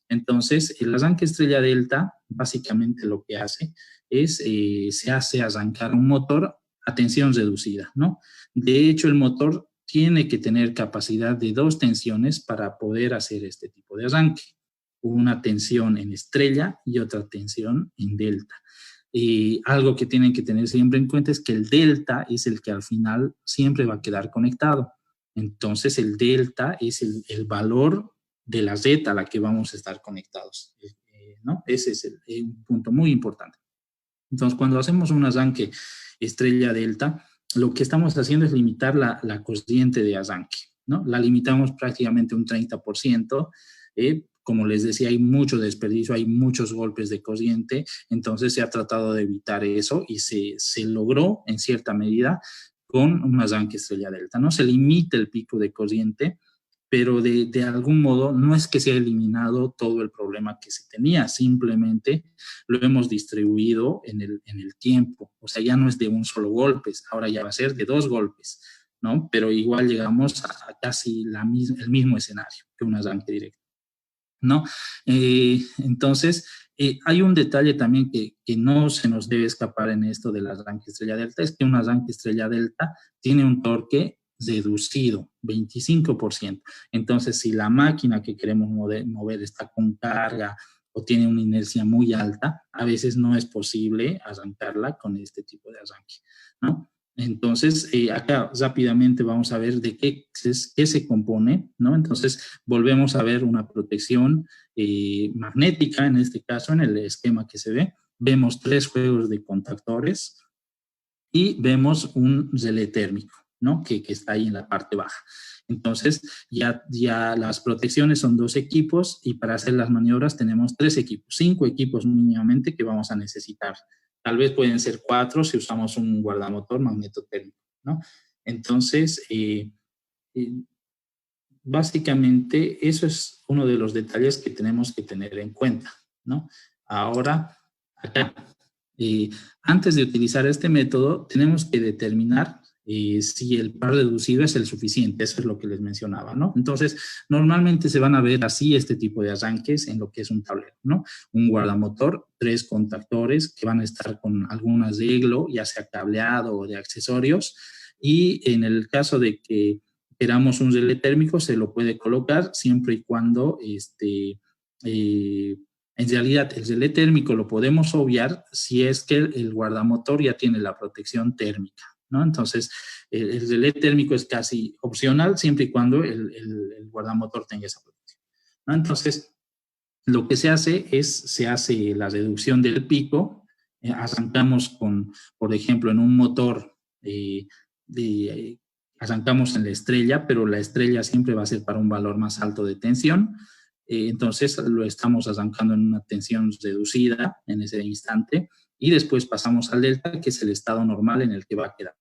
S2: Entonces, el arranque estrella delta, básicamente lo que hace es, se hace arrancar un motor a tensión reducida, ¿no? De hecho, el motor tiene que tener capacidad de 2 tensiones para poder hacer este tipo de arranque. Una tensión en estrella y otra tensión en delta. Y algo que tienen que tener siempre en cuenta es que el delta es el que al final siempre va a quedar conectado. Entonces, el delta es el valor de la Z a la que vamos a estar conectados, ¿no? Ese es un punto muy importante. Entonces, cuando hacemos un arranque estrella delta, lo que estamos haciendo es limitar la corriente de arranque, ¿no? La limitamos prácticamente un 30%. Como les decía, hay mucho desperdicio, hay muchos golpes de corriente, entonces se ha tratado de evitar eso y se logró en cierta medida con un arranque estrella delta, ¿no? Se limita el pico de corriente, pero de algún modo no es que se ha eliminado todo el problema que se tenía, simplemente lo hemos distribuido en el tiempo. O sea, ya no es de un solo golpe, ahora ya va a ser de 2 golpes, ¿no? Pero igual llegamos a casi el mismo escenario que un arranque directo, ¿no? Entonces, hay un detalle también que no se nos debe escapar en esto del arranque estrella delta, es que un arranque estrella delta tiene un torque reducido, 25%. Entonces, si la máquina que queremos mover está con carga o tiene una inercia muy alta, a veces no es posible arrancarla con este tipo de arranque, ¿no? Entonces, acá rápidamente vamos a ver de qué se compone, ¿no? Entonces, volvemos a ver una protección magnética, en este caso, en el esquema que se ve. Vemos 3 juegos de contactores y vemos un relé térmico, ¿no? Que está ahí en la parte baja. Entonces, ya las protecciones son 2 equipos y para hacer las maniobras tenemos 3 equipos, 5 equipos mínimamente que vamos a necesitar. Tal vez pueden ser 4 si usamos un guardamotor magnetotérmico, ¿no? Entonces, básicamente, eso es uno de los detalles que tenemos que tener en cuenta, ¿no? Ahora, acá, antes de utilizar este método, tenemos que determinar si el par reducido es el suficiente, eso es lo que les mencionaba, ¿no? Entonces, normalmente se van a ver así este tipo de arranques en lo que es un tablero, ¿no? Un guardamotor, 3 contactores que van a estar con algún arreglo, ya sea cableado o de accesorios, y en el caso de que queramos un relé térmico, se lo puede colocar siempre y cuando en realidad el relé térmico lo podemos obviar si es que el guardamotor ya tiene la protección térmica, ¿no? Entonces, el relé térmico es casi opcional siempre y cuando el guardamotor tenga esa protección, ¿no? Entonces, lo que se hace la reducción del pico. Arrancamos con, por ejemplo, en un motor arrancamos en la estrella, pero la estrella siempre va a ser para un valor más alto de tensión. Entonces lo estamos arrancando en una tensión reducida en ese instante y después pasamos al delta, que es el estado normal en el que va a quedar,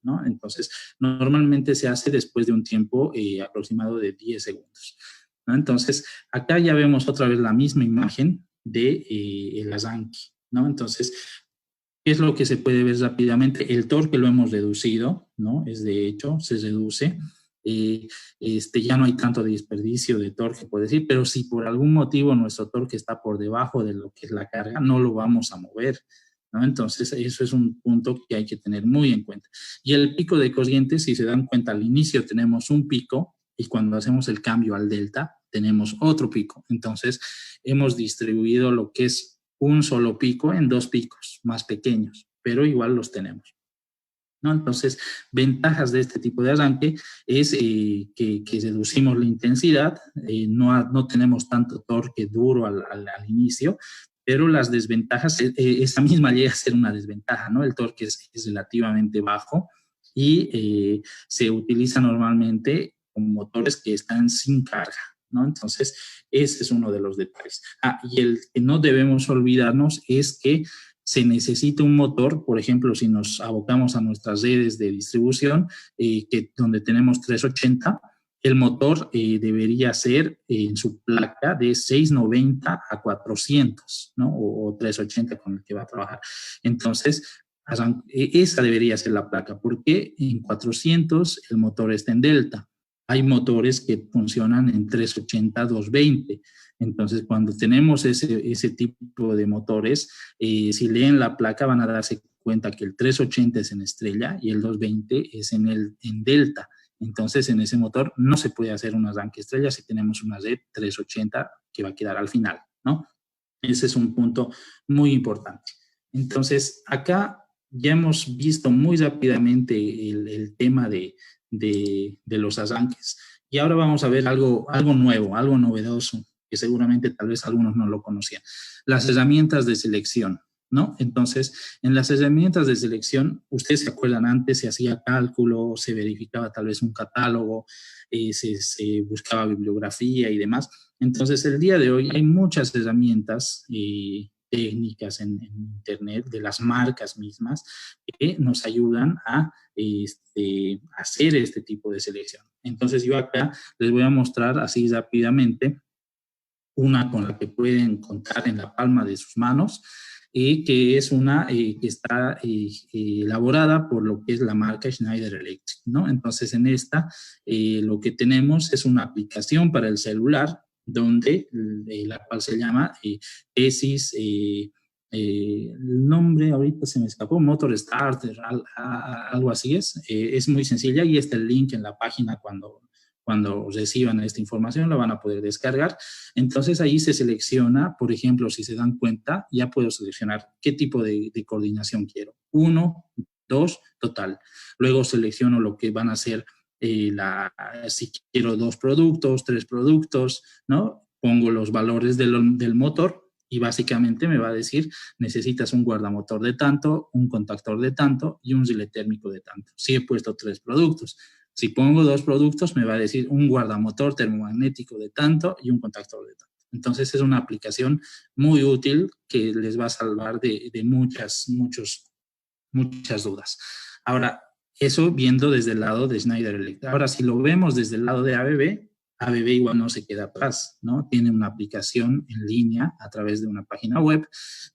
S2: ¿no? Entonces, normalmente se hace después de un tiempo aproximado de 10 segundos, ¿no? Entonces, acá ya vemos otra vez la misma imagen de el arranque, ¿no? Entonces, ¿qué es lo que se puede ver rápidamente? El torque lo hemos reducido, ¿no? De hecho, se reduce. Ya no hay tanto desperdicio de torque, puedo decir, pero si por algún motivo nuestro torque está por debajo de lo que es la carga, no lo vamos a mover, ¿no? Entonces, eso es un punto que hay que tener muy en cuenta. Y el pico de corriente, si se dan cuenta, al inicio tenemos un pico y cuando hacemos el cambio al delta, tenemos otro pico. Entonces, hemos distribuido lo que es un solo pico en 2 picos más pequeños, pero igual los tenemos, ¿no? Entonces, ventajas de este tipo de arranque es que reducimos la intensidad, no tenemos tanto torque duro al inicio, pero las desventajas, esa misma llega a ser una desventaja, ¿no? El torque es relativamente bajo y se utiliza normalmente con motores que están sin carga, ¿no? Entonces, ese es uno de los detalles. Y el que no debemos olvidarnos es que se necesita un motor, por ejemplo, si nos abocamos a nuestras redes de distribución, donde tenemos 380, el motor debería ser en su placa de 690 a 400, ¿no? O 380 con el que va a trabajar. Entonces, esa debería ser la placa, porque en 400 el motor está en delta. Hay motores que funcionan en 380, 220. Entonces, cuando tenemos ese tipo de motores, si leen la placa van a darse cuenta que el 380 es en estrella y el 220 es en delta. Entonces, en ese motor no se puede hacer un arranque estrella si tenemos una red 380 que va a quedar al final, ¿no? Ese es un punto muy importante. Entonces, acá ya hemos visto muy rápidamente el tema de los arranques. Y ahora vamos a ver algo nuevo, algo novedoso, que seguramente tal vez algunos no lo conocían. Las herramientas de selección, ¿no? Entonces, en las herramientas de selección, ustedes se acuerdan, antes se hacía cálculo, se verificaba tal vez un catálogo, se buscaba bibliografía y demás. Entonces, el día de hoy hay muchas herramientas técnicas en Internet de las marcas mismas que nos ayudan a hacer este tipo de selección. Entonces yo acá les voy a mostrar así rápidamente una con la que pueden contar en la palma de sus manos, que es una que está elaborada por lo que es la marca Schneider Electric, ¿no? Entonces, en esta lo que tenemos es una aplicación para el celular, donde la cual se llama Tesis, el nombre ahorita se me escapó, Motor Starter, algo así es muy sencilla y está el link en la página cuando reciban esta información la van a poder descargar. Entonces ahí se selecciona, por ejemplo, si se dan cuenta, ya puedo seleccionar qué tipo de coordinación quiero. 1, 2, total. Luego selecciono lo que van a ser si quiero 2 productos, 3 productos, ¿no? Pongo los valores del motor y básicamente me va a decir, necesitas un guardamotor de tanto, un contactor de tanto y un relé térmico de tanto. Si he puesto 3 productos. Si pongo 2 productos, me va a decir un guardamotor termomagnético de tanto y un contactor de tanto. Entonces, es una aplicación muy útil que les va a salvar de muchas dudas. Ahora, eso viendo desde el lado de Schneider Electric. Ahora, si lo vemos desde el lado de ABB igual no se queda atrás, ¿no? Tiene una aplicación en línea a través de una página web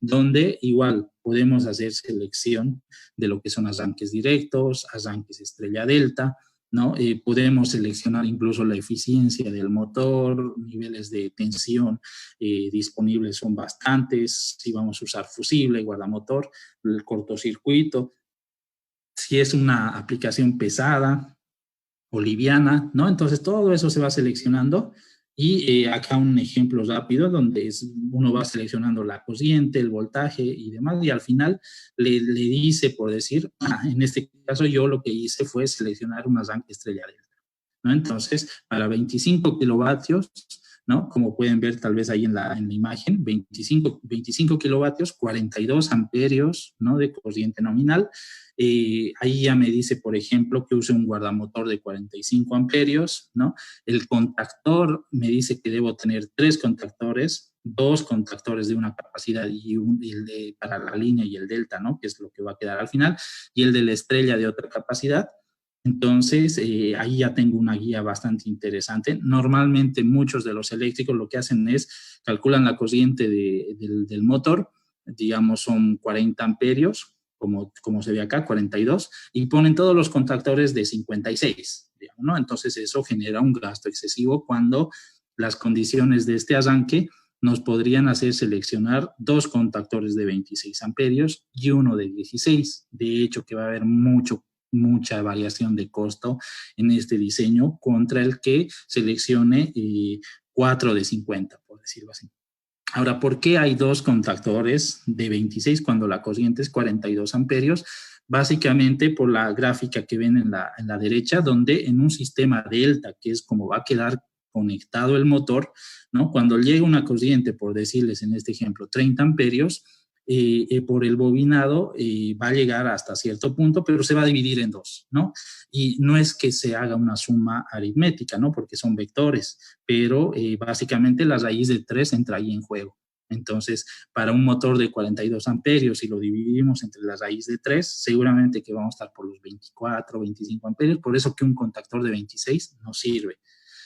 S2: donde igual podemos hacer selección de lo que son arranques directos, arranques estrella delta, ¿no? Podemos seleccionar incluso la eficiencia del motor, niveles de tensión disponibles son bastantes, si vamos a usar fusible, guardamotor, el cortocircuito, si es una aplicación pesada o liviana, ¿no? Entonces todo eso se va seleccionando y acá un ejemplo rápido donde uno va seleccionando la corriente, el voltaje y demás y al final le dice, por decir, en este caso yo lo que hice fue seleccionar un arranque estrella delta, ¿no? Entonces, para 25 kilovatios, ¿no? Como pueden ver tal vez ahí en la imagen, 25 kilovatios, 42 amperios, ¿no? De corriente nominal. Ahí ya me dice, por ejemplo, que use un guardamotor de 45 amperios, ¿no? El contactor me dice que debo tener 3 contactores, 2 contactores de una capacidad y para la línea y el delta, ¿no? Que es lo que va a quedar al final, y el de la estrella de otra capacidad. Entonces, ahí ya tengo una guía bastante interesante. Normalmente muchos de los eléctricos lo que hacen es calculan la corriente del motor, digamos son 40 amperios, como se ve acá, 42, y ponen todos los contactores de 56, digamos, ¿no? Entonces eso genera un gasto excesivo cuando las condiciones de este arranque nos podrían hacer seleccionar 2 contactores de 26 amperios y uno de 16. De hecho, que va a haber mucha variación de costo en este diseño contra el que seleccione 4 de 50, por decirlo así. Ahora, ¿por qué hay 2 contactores de 26 cuando la corriente es 42 amperios? Básicamente por la gráfica que ven en la derecha, donde en un sistema delta, que es como va a quedar conectado el motor, ¿no? Cuando llega una corriente, por decirles en este ejemplo, 30 amperios, por el bobinado va a llegar hasta cierto punto, pero se va a dividir en 2, ¿no? Y no es que se haga una suma aritmética, ¿no? Porque son vectores, pero básicamente la raíz de 3 entra ahí en juego. Entonces, para un motor de 42 amperios, si lo dividimos entre la raíz de 3, seguramente que vamos a estar por los 24, 25 amperios, por eso que un contactor de 26 no sirve,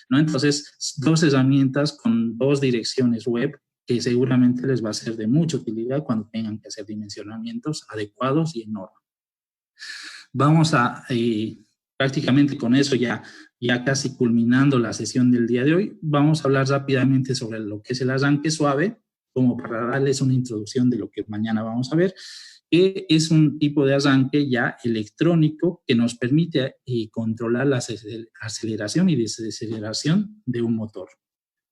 S2: ¿no? Entonces, 2 herramientas con 2 direcciones web que seguramente les va a ser de mucha utilidad cuando tengan que hacer dimensionamientos adecuados y en norma. Vamos a, prácticamente con eso ya casi culminando la sesión del día de hoy, vamos a hablar rápidamente sobre lo que es el arranque suave, como para darles una introducción de lo que mañana vamos a ver, que es un tipo de arranque ya electrónico que nos permite controlar la aceleración y desaceleración de un motor,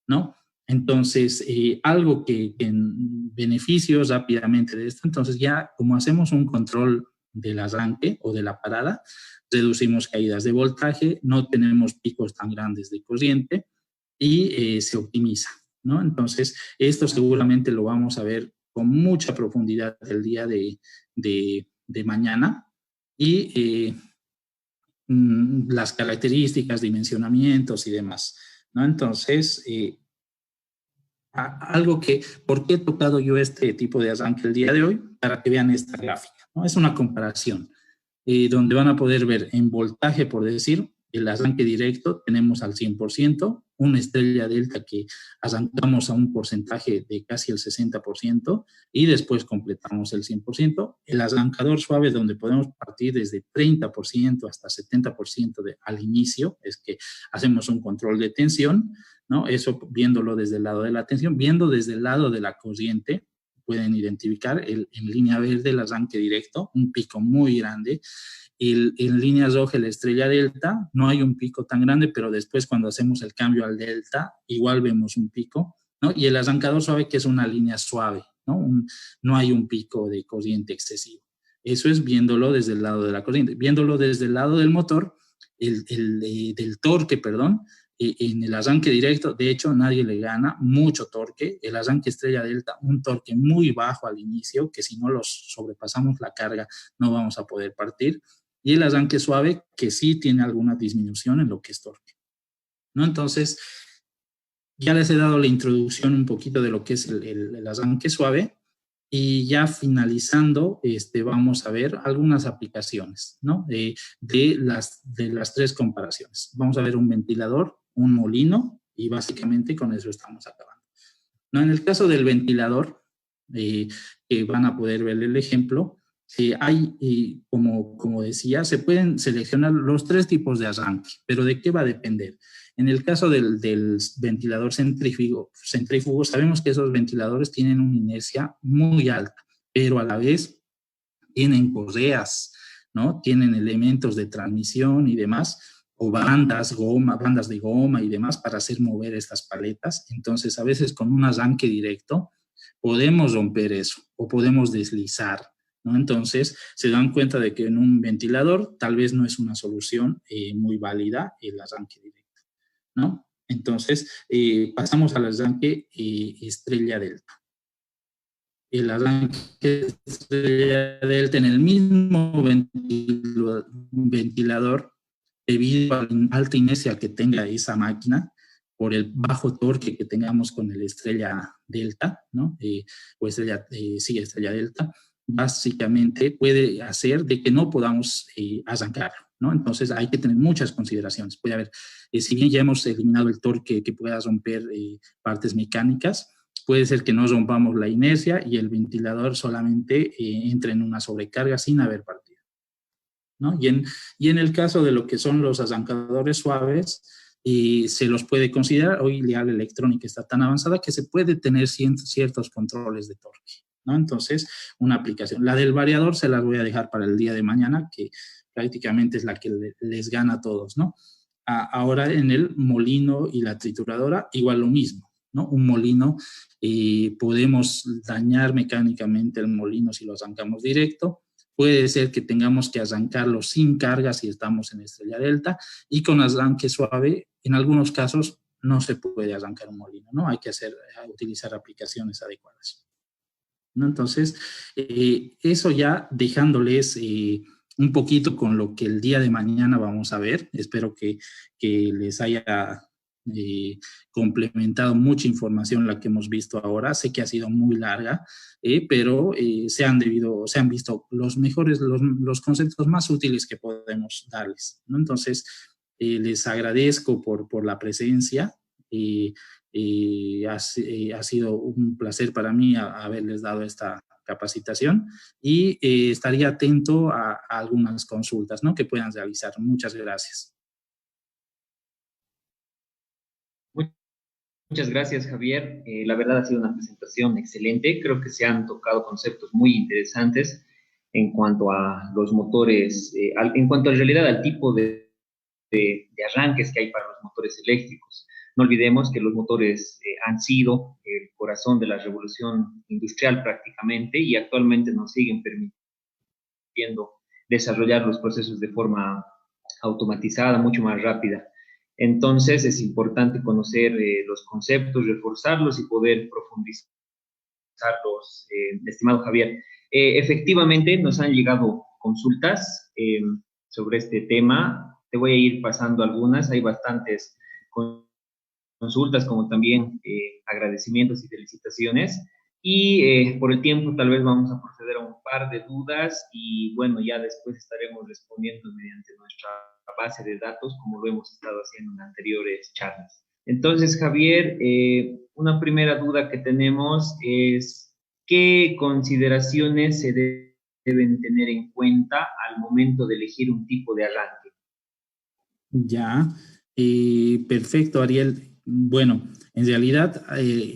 S2: ¿no? Entonces, algo que en beneficios rápidamente de esto, entonces ya como hacemos un control del arranque o de la parada, reducimos caídas de voltaje, no tenemos picos tan grandes de corriente y se optimiza, ¿no? Entonces, esto seguramente lo vamos a ver con mucha profundidad el día de mañana y las características, dimensionamientos y demás, ¿no? Entonces, algo que, ¿por qué he tocado yo este tipo de arranque el día de hoy? Para que vean esta gráfica, ¿no? Es una comparación donde van a poder ver en voltaje, por decir, el arranque directo tenemos al 100%, una estrella delta que arrancamos a un porcentaje de casi el 60% y después completamos el 100%. El arrancador suave donde podemos partir desde 30% hasta 70% al inicio, es que hacemos un control de tensión, ¿no? Eso viéndolo desde el lado de la tensión, viendo desde el lado de la corriente, pueden identificar en línea verde el arranque directo, un pico muy grande. En línea roja la estrella delta, no hay un pico tan grande, pero después cuando hacemos el cambio al delta, igual vemos un pico, ¿no? Y el arrancador suave, que es una línea suave, ¿no? No hay un pico de corriente excesivo. Eso es viéndolo desde el lado de la corriente. Viéndolo desde el lado del motor, del torque, perdón, en el arranque directo, de hecho, nadie le gana, mucho torque. El arranque estrella delta, un torque muy bajo al inicio, que si no los sobrepasamos la carga, no vamos a poder partir. Y el arranque suave, que sí tiene alguna disminución en lo que es torque, ¿no? Entonces, ya les he dado la introducción un poquito de lo que es el arranque suave. Y ya finalizando, vamos a ver algunas aplicaciones, ¿no? De las tres comparaciones. Vamos a ver un ventilador, un molino, y básicamente con eso estamos acabando, ¿no? En el caso del ventilador, que van a poder ver el ejemplo, hay, como decía, se pueden seleccionar los tres tipos de arranque, pero ¿de qué va a depender? En el caso del ventilador centrífugo, sabemos que esos ventiladores tienen una inercia muy alta, pero a la vez tienen correas, ¿no? Tienen elementos de transmisión y demás, o bandas de goma y demás para hacer mover estas paletas. Entonces, a veces con un arranque directo podemos romper eso o podemos deslizar, ¿no? Entonces, se dan cuenta de que en un ventilador tal vez no es una solución muy válida el arranque directo, ¿no? Entonces, pasamos al arranque estrella delta. El arranque estrella delta en el mismo ventilador, debido a la alta inercia que tenga esa máquina, por el bajo torque que tengamos con el estrella delta, ¿no? O estrella delta, básicamente puede hacer de que no podamos arrancarlo, ¿no? Entonces hay que tener muchas consideraciones. Puede haber, si bien ya hemos eliminado el torque que pueda romper partes mecánicas, puede ser que no rompamos la inercia y el ventilador solamente entre en una sobrecarga sin haber partido, ¿no? Y en el caso de lo que son los arrancadores suaves, se los puede considerar, hoy ya la electrónica está tan avanzada que se puede tener ciertos controles de torque, ¿no? Entonces, una aplicación. La del variador se las voy a dejar para el día de mañana, que prácticamente es la que les gana a todos, ¿no? Ahora en el molino y la trituradora, igual lo mismo, ¿no? Un molino, podemos dañar mecánicamente el molino si lo arrancamos directo. Puede ser que tengamos que arrancarlo sin carga si estamos en estrella delta, y con arranque suave, en algunos casos, no se puede arrancar un molino, ¿no? Hay que utilizar aplicaciones adecuadas, ¿no? Entonces, eso ya dejándoles un poquito con lo que el día de mañana vamos a ver. Espero que les haya complementado mucha información la que hemos visto ahora. Sé que ha sido muy larga, pero se han visto los conceptos más útiles que podemos darles, ¿no? Entonces, les agradezco por la presencia. Ha sido un placer para mí haberles dado esta capacitación y estaría atento a algunas consultas, ¿no?, que puedan realizar. Muchas gracias.
S1: Muchas gracias, Javier. La verdad ha sido una presentación excelente. Creo que se han tocado conceptos muy interesantes en cuanto a los motores, en cuanto en realidad al tipo de arranques que hay para los motores eléctricos. No olvidemos que los motores han sido el corazón de la revolución industrial prácticamente, y actualmente nos siguen permitiendo desarrollar los procesos de forma automatizada, mucho más rápida. Entonces es importante conocer los conceptos, reforzarlos y poder profundizarlos, estimado Javier. Efectivamente nos han llegado consultas sobre este tema. Te voy a ir pasando algunas, hay bastantes consultas consultas como también agradecimientos y felicitaciones. Y por el tiempo tal vez vamos a proceder a un par de dudas y bueno, ya después estaremos respondiendo mediante nuestra base de datos como lo hemos estado haciendo en anteriores charlas. Entonces, Javier, una primera duda que tenemos es, ¿qué consideraciones se deben tener en cuenta al momento de elegir un tipo de arranque?
S2: Ya, perfecto, Ariel. Bueno, en realidad,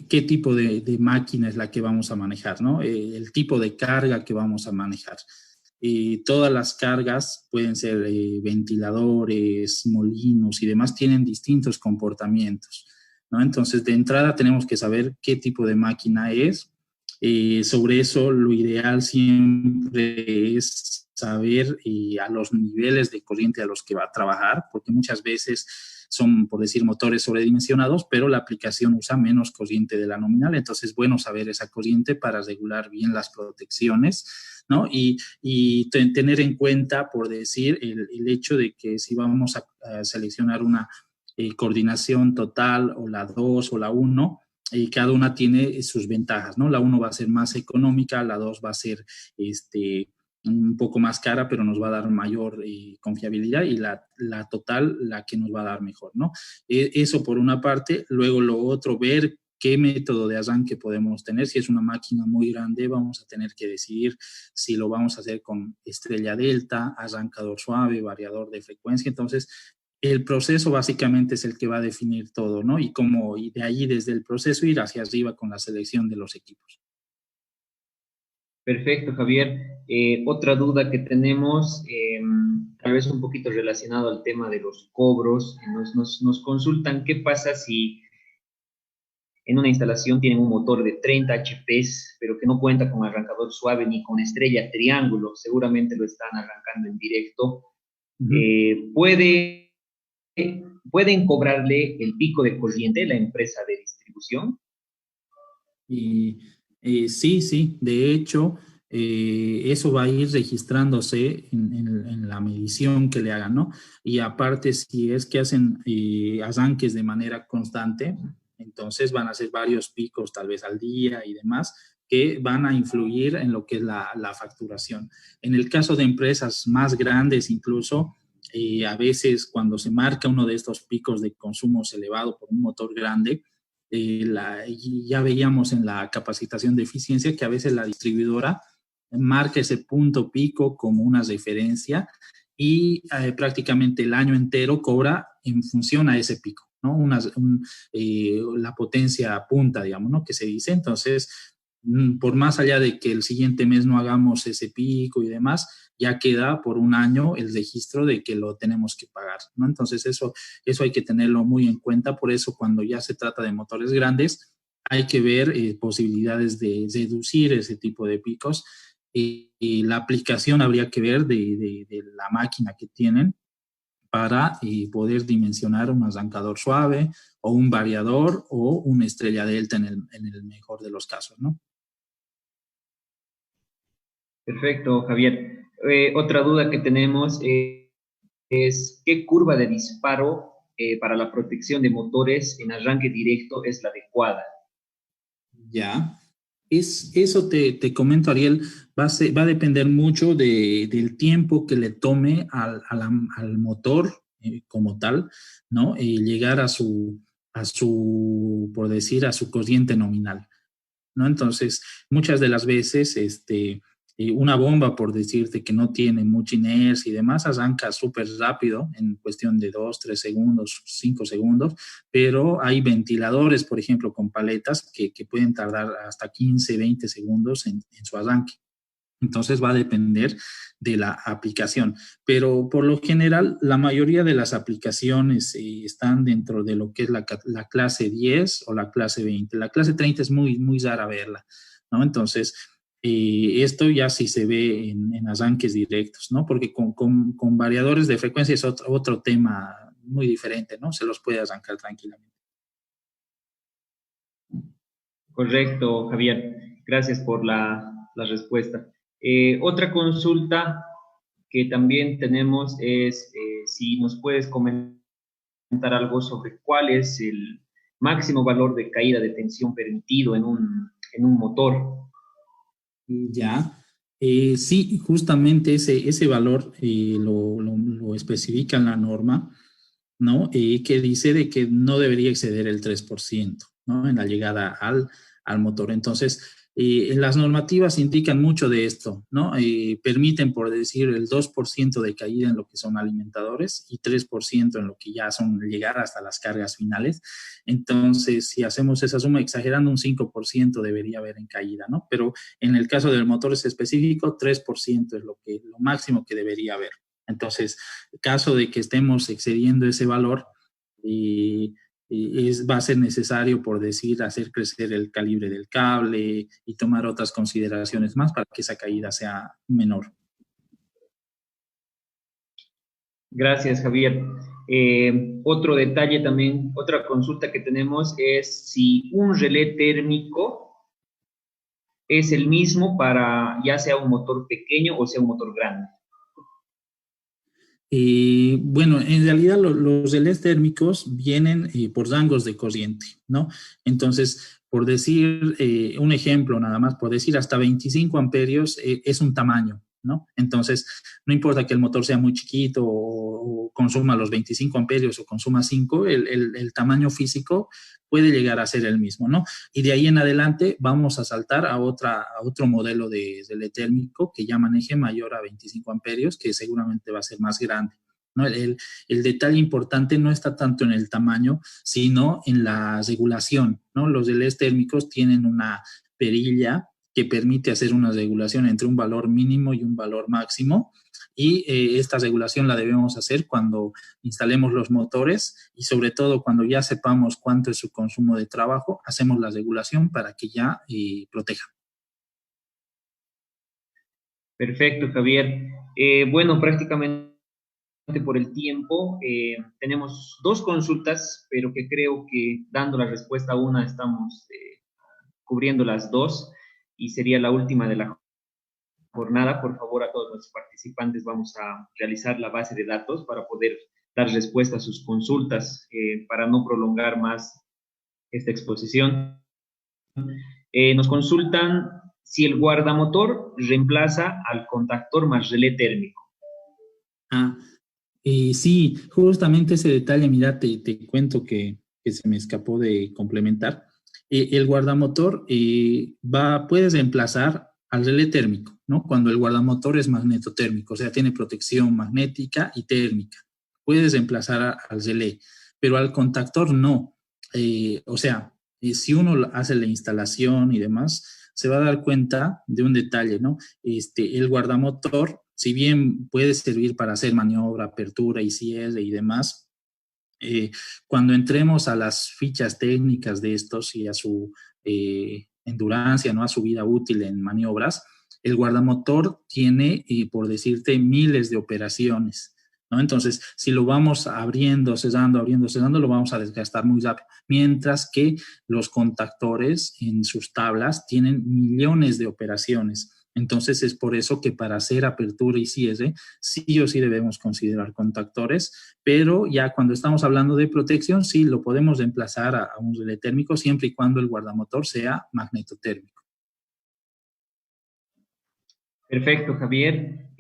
S2: ¿qué tipo de máquina es la que vamos a manejar, no? El tipo de carga que vamos a manejar. Todas las cargas pueden ser ventiladores, molinos y demás, tienen distintos comportamientos, ¿no? Entonces, de entrada tenemos que saber qué tipo de máquina es. Sobre eso, lo ideal siempre es saber a los niveles de corriente a los que va a trabajar, porque muchas veces son, por decir, motores sobredimensionados, pero la aplicación usa menos corriente de la nominal, entonces es bueno saber esa corriente para regular bien las protecciones, ¿no? Y tener en cuenta, por decir, el hecho de que si vamos a seleccionar una coordinación total o la 2 o la 1, y cada una tiene sus ventajas, ¿no? La 1 va a ser más económica, la 2 va a ser un poco más cara, pero nos va a dar mayor confiabilidad y la total, la que nos va a dar mejor, ¿no? Eso por una parte. Luego lo otro, ver qué método de arranque podemos tener. Si es una máquina muy grande, vamos a tener que decidir si lo vamos a hacer con estrella delta, arrancador suave, variador de frecuencia. Entonces, el proceso básicamente es el que va a definir todo, ¿no? Y de ahí, desde el proceso, ir hacia arriba con la selección de los equipos.
S1: Perfecto, Javier. Otra duda que tenemos, tal vez un poquito relacionado al tema de los cobros, nos consultan qué pasa si en una instalación tienen un motor de 30 HPs, pero que no cuenta con arrancador suave ni con estrella triángulo, seguramente lo están arrancando en directo. ¿Pueden cobrarle el pico de corriente la empresa de distribución?
S2: Sí, sí, de hecho, eso va a ir registrándose en la medición que le hagan, ¿no? Y aparte, si es que hacen arranques de manera constante, entonces van a hacer varios picos tal vez al día y demás, que van a influir en lo que es la facturación. En el caso de empresas más grandes, incluso, a veces cuando se marca uno de estos picos de consumos elevado por un motor grande, ya veíamos en la capacitación de eficiencia que a veces la distribuidora marca ese punto pico como una referencia y prácticamente el año entero cobra en función a ese pico, ¿no? La potencia punta, digamos, ¿no? Que se dice. Entonces, por más allá de que el siguiente mes no hagamos ese pico y demás, ya queda por un año el registro de que lo tenemos que pagar, ¿no? Entonces eso hay que tenerlo muy en cuenta. Por eso cuando ya se trata de motores grandes, hay que ver posibilidades de reducir ese tipo de picos y la aplicación habría que ver de la máquina que tienen para poder dimensionar un arrancador suave o un variador o una estrella delta en el mejor de los casos, ¿no?
S1: Perfecto, Javier. Otra duda que tenemos es ¿qué curva de disparo para la protección de motores en arranque directo es la adecuada?
S2: Ya. Eso te comento, Ariel, va a depender mucho del tiempo que le tome al motor como tal, ¿no? Llegar por decir, a su corriente nominal, ¿no? Entonces, muchas de las veces, una bomba, por decirte que no tiene mucha inercia y demás, arranca súper rápido en cuestión de 2, 3 segundos, 5 segundos, pero hay ventiladores, por ejemplo, con paletas que pueden tardar hasta 15, 20 segundos en su arranque. Entonces va a depender de la aplicación, pero por lo general la mayoría de las aplicaciones están dentro de lo que es la clase 10 o la clase 20. La clase 30 es muy, muy rara verla, ¿no? Entonces, esto ya sí se ve en arranques directos, ¿no? Porque con variadores de frecuencia es otro tema muy diferente, ¿no? Se los puede arrancar tranquilamente.
S1: Correcto, Javier. Gracias por la respuesta. Otra consulta que también tenemos es si nos puedes comentar algo sobre cuál es máximo valor de caída de tensión permitido en un motor.
S2: Ya. Sí, justamente ese valor lo especifica en la norma, ¿no? Que dice de que no debería exceder el 3%, ¿no? En la llegada al motor. Entonces, las normativas indican mucho de esto, ¿no? Permiten, por decir, el 2% de caída en lo que son alimentadores y 3% en lo que ya son llegar hasta las cargas finales. Entonces, si hacemos esa suma, exagerando, un 5% debería haber en caída, ¿no? Pero en el caso del motor específico, 3% es lo máximo que debería haber. Entonces, caso de que estemos excediendo ese valor, va a ser necesario, por decir, hacer crecer el calibre del cable y tomar otras consideraciones más para que esa caída sea menor.
S1: Gracias, Javier. Otro detalle también, otra consulta que tenemos es si un relé térmico es el mismo para ya sea un motor pequeño o sea un motor grande.
S2: Bueno, en realidad los relés térmicos vienen por rangos de corriente, ¿no? Entonces, por decir un ejemplo nada más, por decir hasta 25 amperios es un tamaño, ¿no? Entonces, no importa que el motor sea muy chiquito o consuma los 25 amperios o consuma 5, el tamaño físico puede llegar a ser el mismo, ¿no? Y de ahí en adelante vamos a saltar a otro modelo de relé térmico que ya maneje mayor a 25 amperios, que seguramente va a ser más grande, ¿no? El detalle importante no está tanto en el tamaño, sino en la regulación, ¿no? Los relés térmicos tienen una perilla que permite hacer una regulación entre un valor mínimo y un valor máximo, y esta regulación la debemos hacer cuando instalemos los motores y sobre todo cuando ya sepamos cuánto es su consumo de trabajo, hacemos la regulación para que ya proteja.
S1: Perfecto, Javier. Bueno, prácticamente por el tiempo, tenemos dos consultas, pero que creo que dando la respuesta a una estamos cubriendo las dos y sería la última de la jornada. Por favor, a todos los participantes vamos a realizar la base de datos para poder dar respuesta a sus consultas, para no prolongar más esta exposición. Nos consultan si el guardamotor reemplaza al contactor más relé térmico.
S2: Sí, justamente ese detalle, mira, te cuento que se me escapó de complementar. El guardamotor puedes reemplazar al relé térmico, ¿no? Cuando el guardamotor es magnetotérmico, o sea, tiene protección magnética y térmica. Puedes reemplazar al relé, pero al contactor no. O sea, si uno hace la instalación y demás, se va a dar cuenta de un detalle, ¿no? El guardamotor, si bien puede servir para hacer maniobra, apertura y cierre y demás, cuando entremos a las fichas técnicas de estos y a su endurancia, ¿no? A su vida útil en maniobras, el guardamotor tiene, por decirte, miles de operaciones, ¿no? Entonces, si lo vamos abriendo, cerrando, lo vamos a desgastar muy rápido. Mientras que los contactores en sus tablas tienen millones de operaciones. Entonces, es por eso que para hacer apertura y cierre, sí o sí debemos considerar contactores, pero ya cuando estamos hablando de protección, sí lo podemos reemplazar a un relé térmico siempre y cuando el guardamotor sea magnetotérmico.
S1: Perfecto, Javier.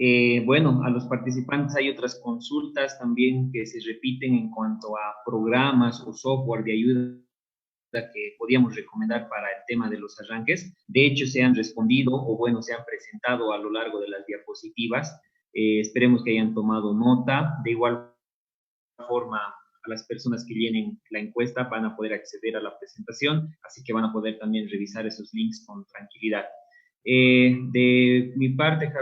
S1: Bueno, a los participantes hay otras consultas también que se repiten en cuanto a programas o software de ayuda que podíamos recomendar para el tema de los arranques. De hecho, se han respondido o bueno, se han presentado a lo largo de las diapositivas. Esperemos que hayan tomado nota. De igual forma, a las personas que llenen la encuesta van a poder acceder a la presentación, así que van a poder también revisar esos links con tranquilidad. De mi parte,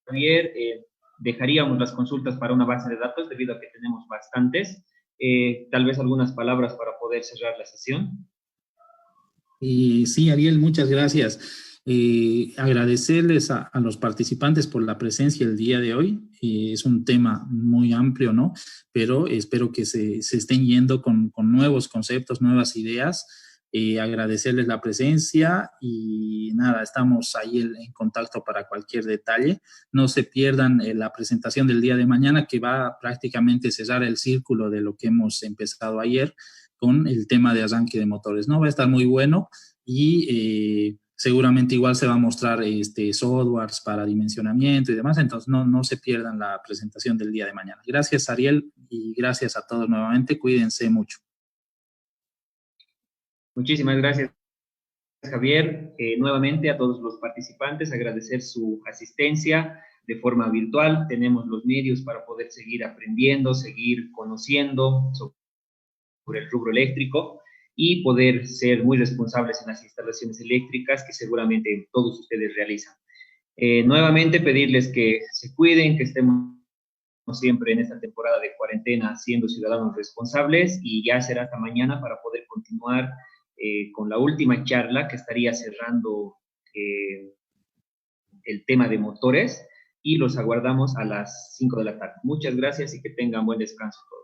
S1: Javier, dejaríamos las consultas para una base de datos debido a que tenemos bastantes. Tal vez algunas palabras para poder cerrar la sesión.
S2: Sí, Ariel, muchas gracias. Agradecerles a los participantes por la presencia el día de hoy. Es un tema muy amplio, ¿no? Pero espero que se estén yendo con nuevos conceptos, nuevas ideas agradecerles la presencia y nada, estamos ahí en contacto para cualquier detalle. No se pierdan la presentación del día de mañana, que va a prácticamente cerrar el círculo de lo que hemos empezado ayer con el tema de arranque de motores, ¿no? Va a estar muy bueno y seguramente igual se va a mostrar softwares para dimensionamiento y demás, entonces no se pierdan la presentación del día de mañana. Gracias, Ariel, y gracias a todos nuevamente. Cuídense mucho.
S1: Muchísimas gracias, Javier. Nuevamente a todos los participantes, agradecer su asistencia de forma virtual. Tenemos los medios para poder seguir aprendiendo, seguir conociendo sobre el rubro eléctrico y poder ser muy responsables en las instalaciones eléctricas que seguramente todos ustedes realizan. Nuevamente pedirles que se cuiden, que estemos siempre en esta temporada de cuarentena siendo ciudadanos responsables, y ya será hasta mañana para poder continuar con la última charla que estaría cerrando el tema de motores, y los aguardamos a las 5 de la tarde. Muchas gracias y que tengan buen descanso todos.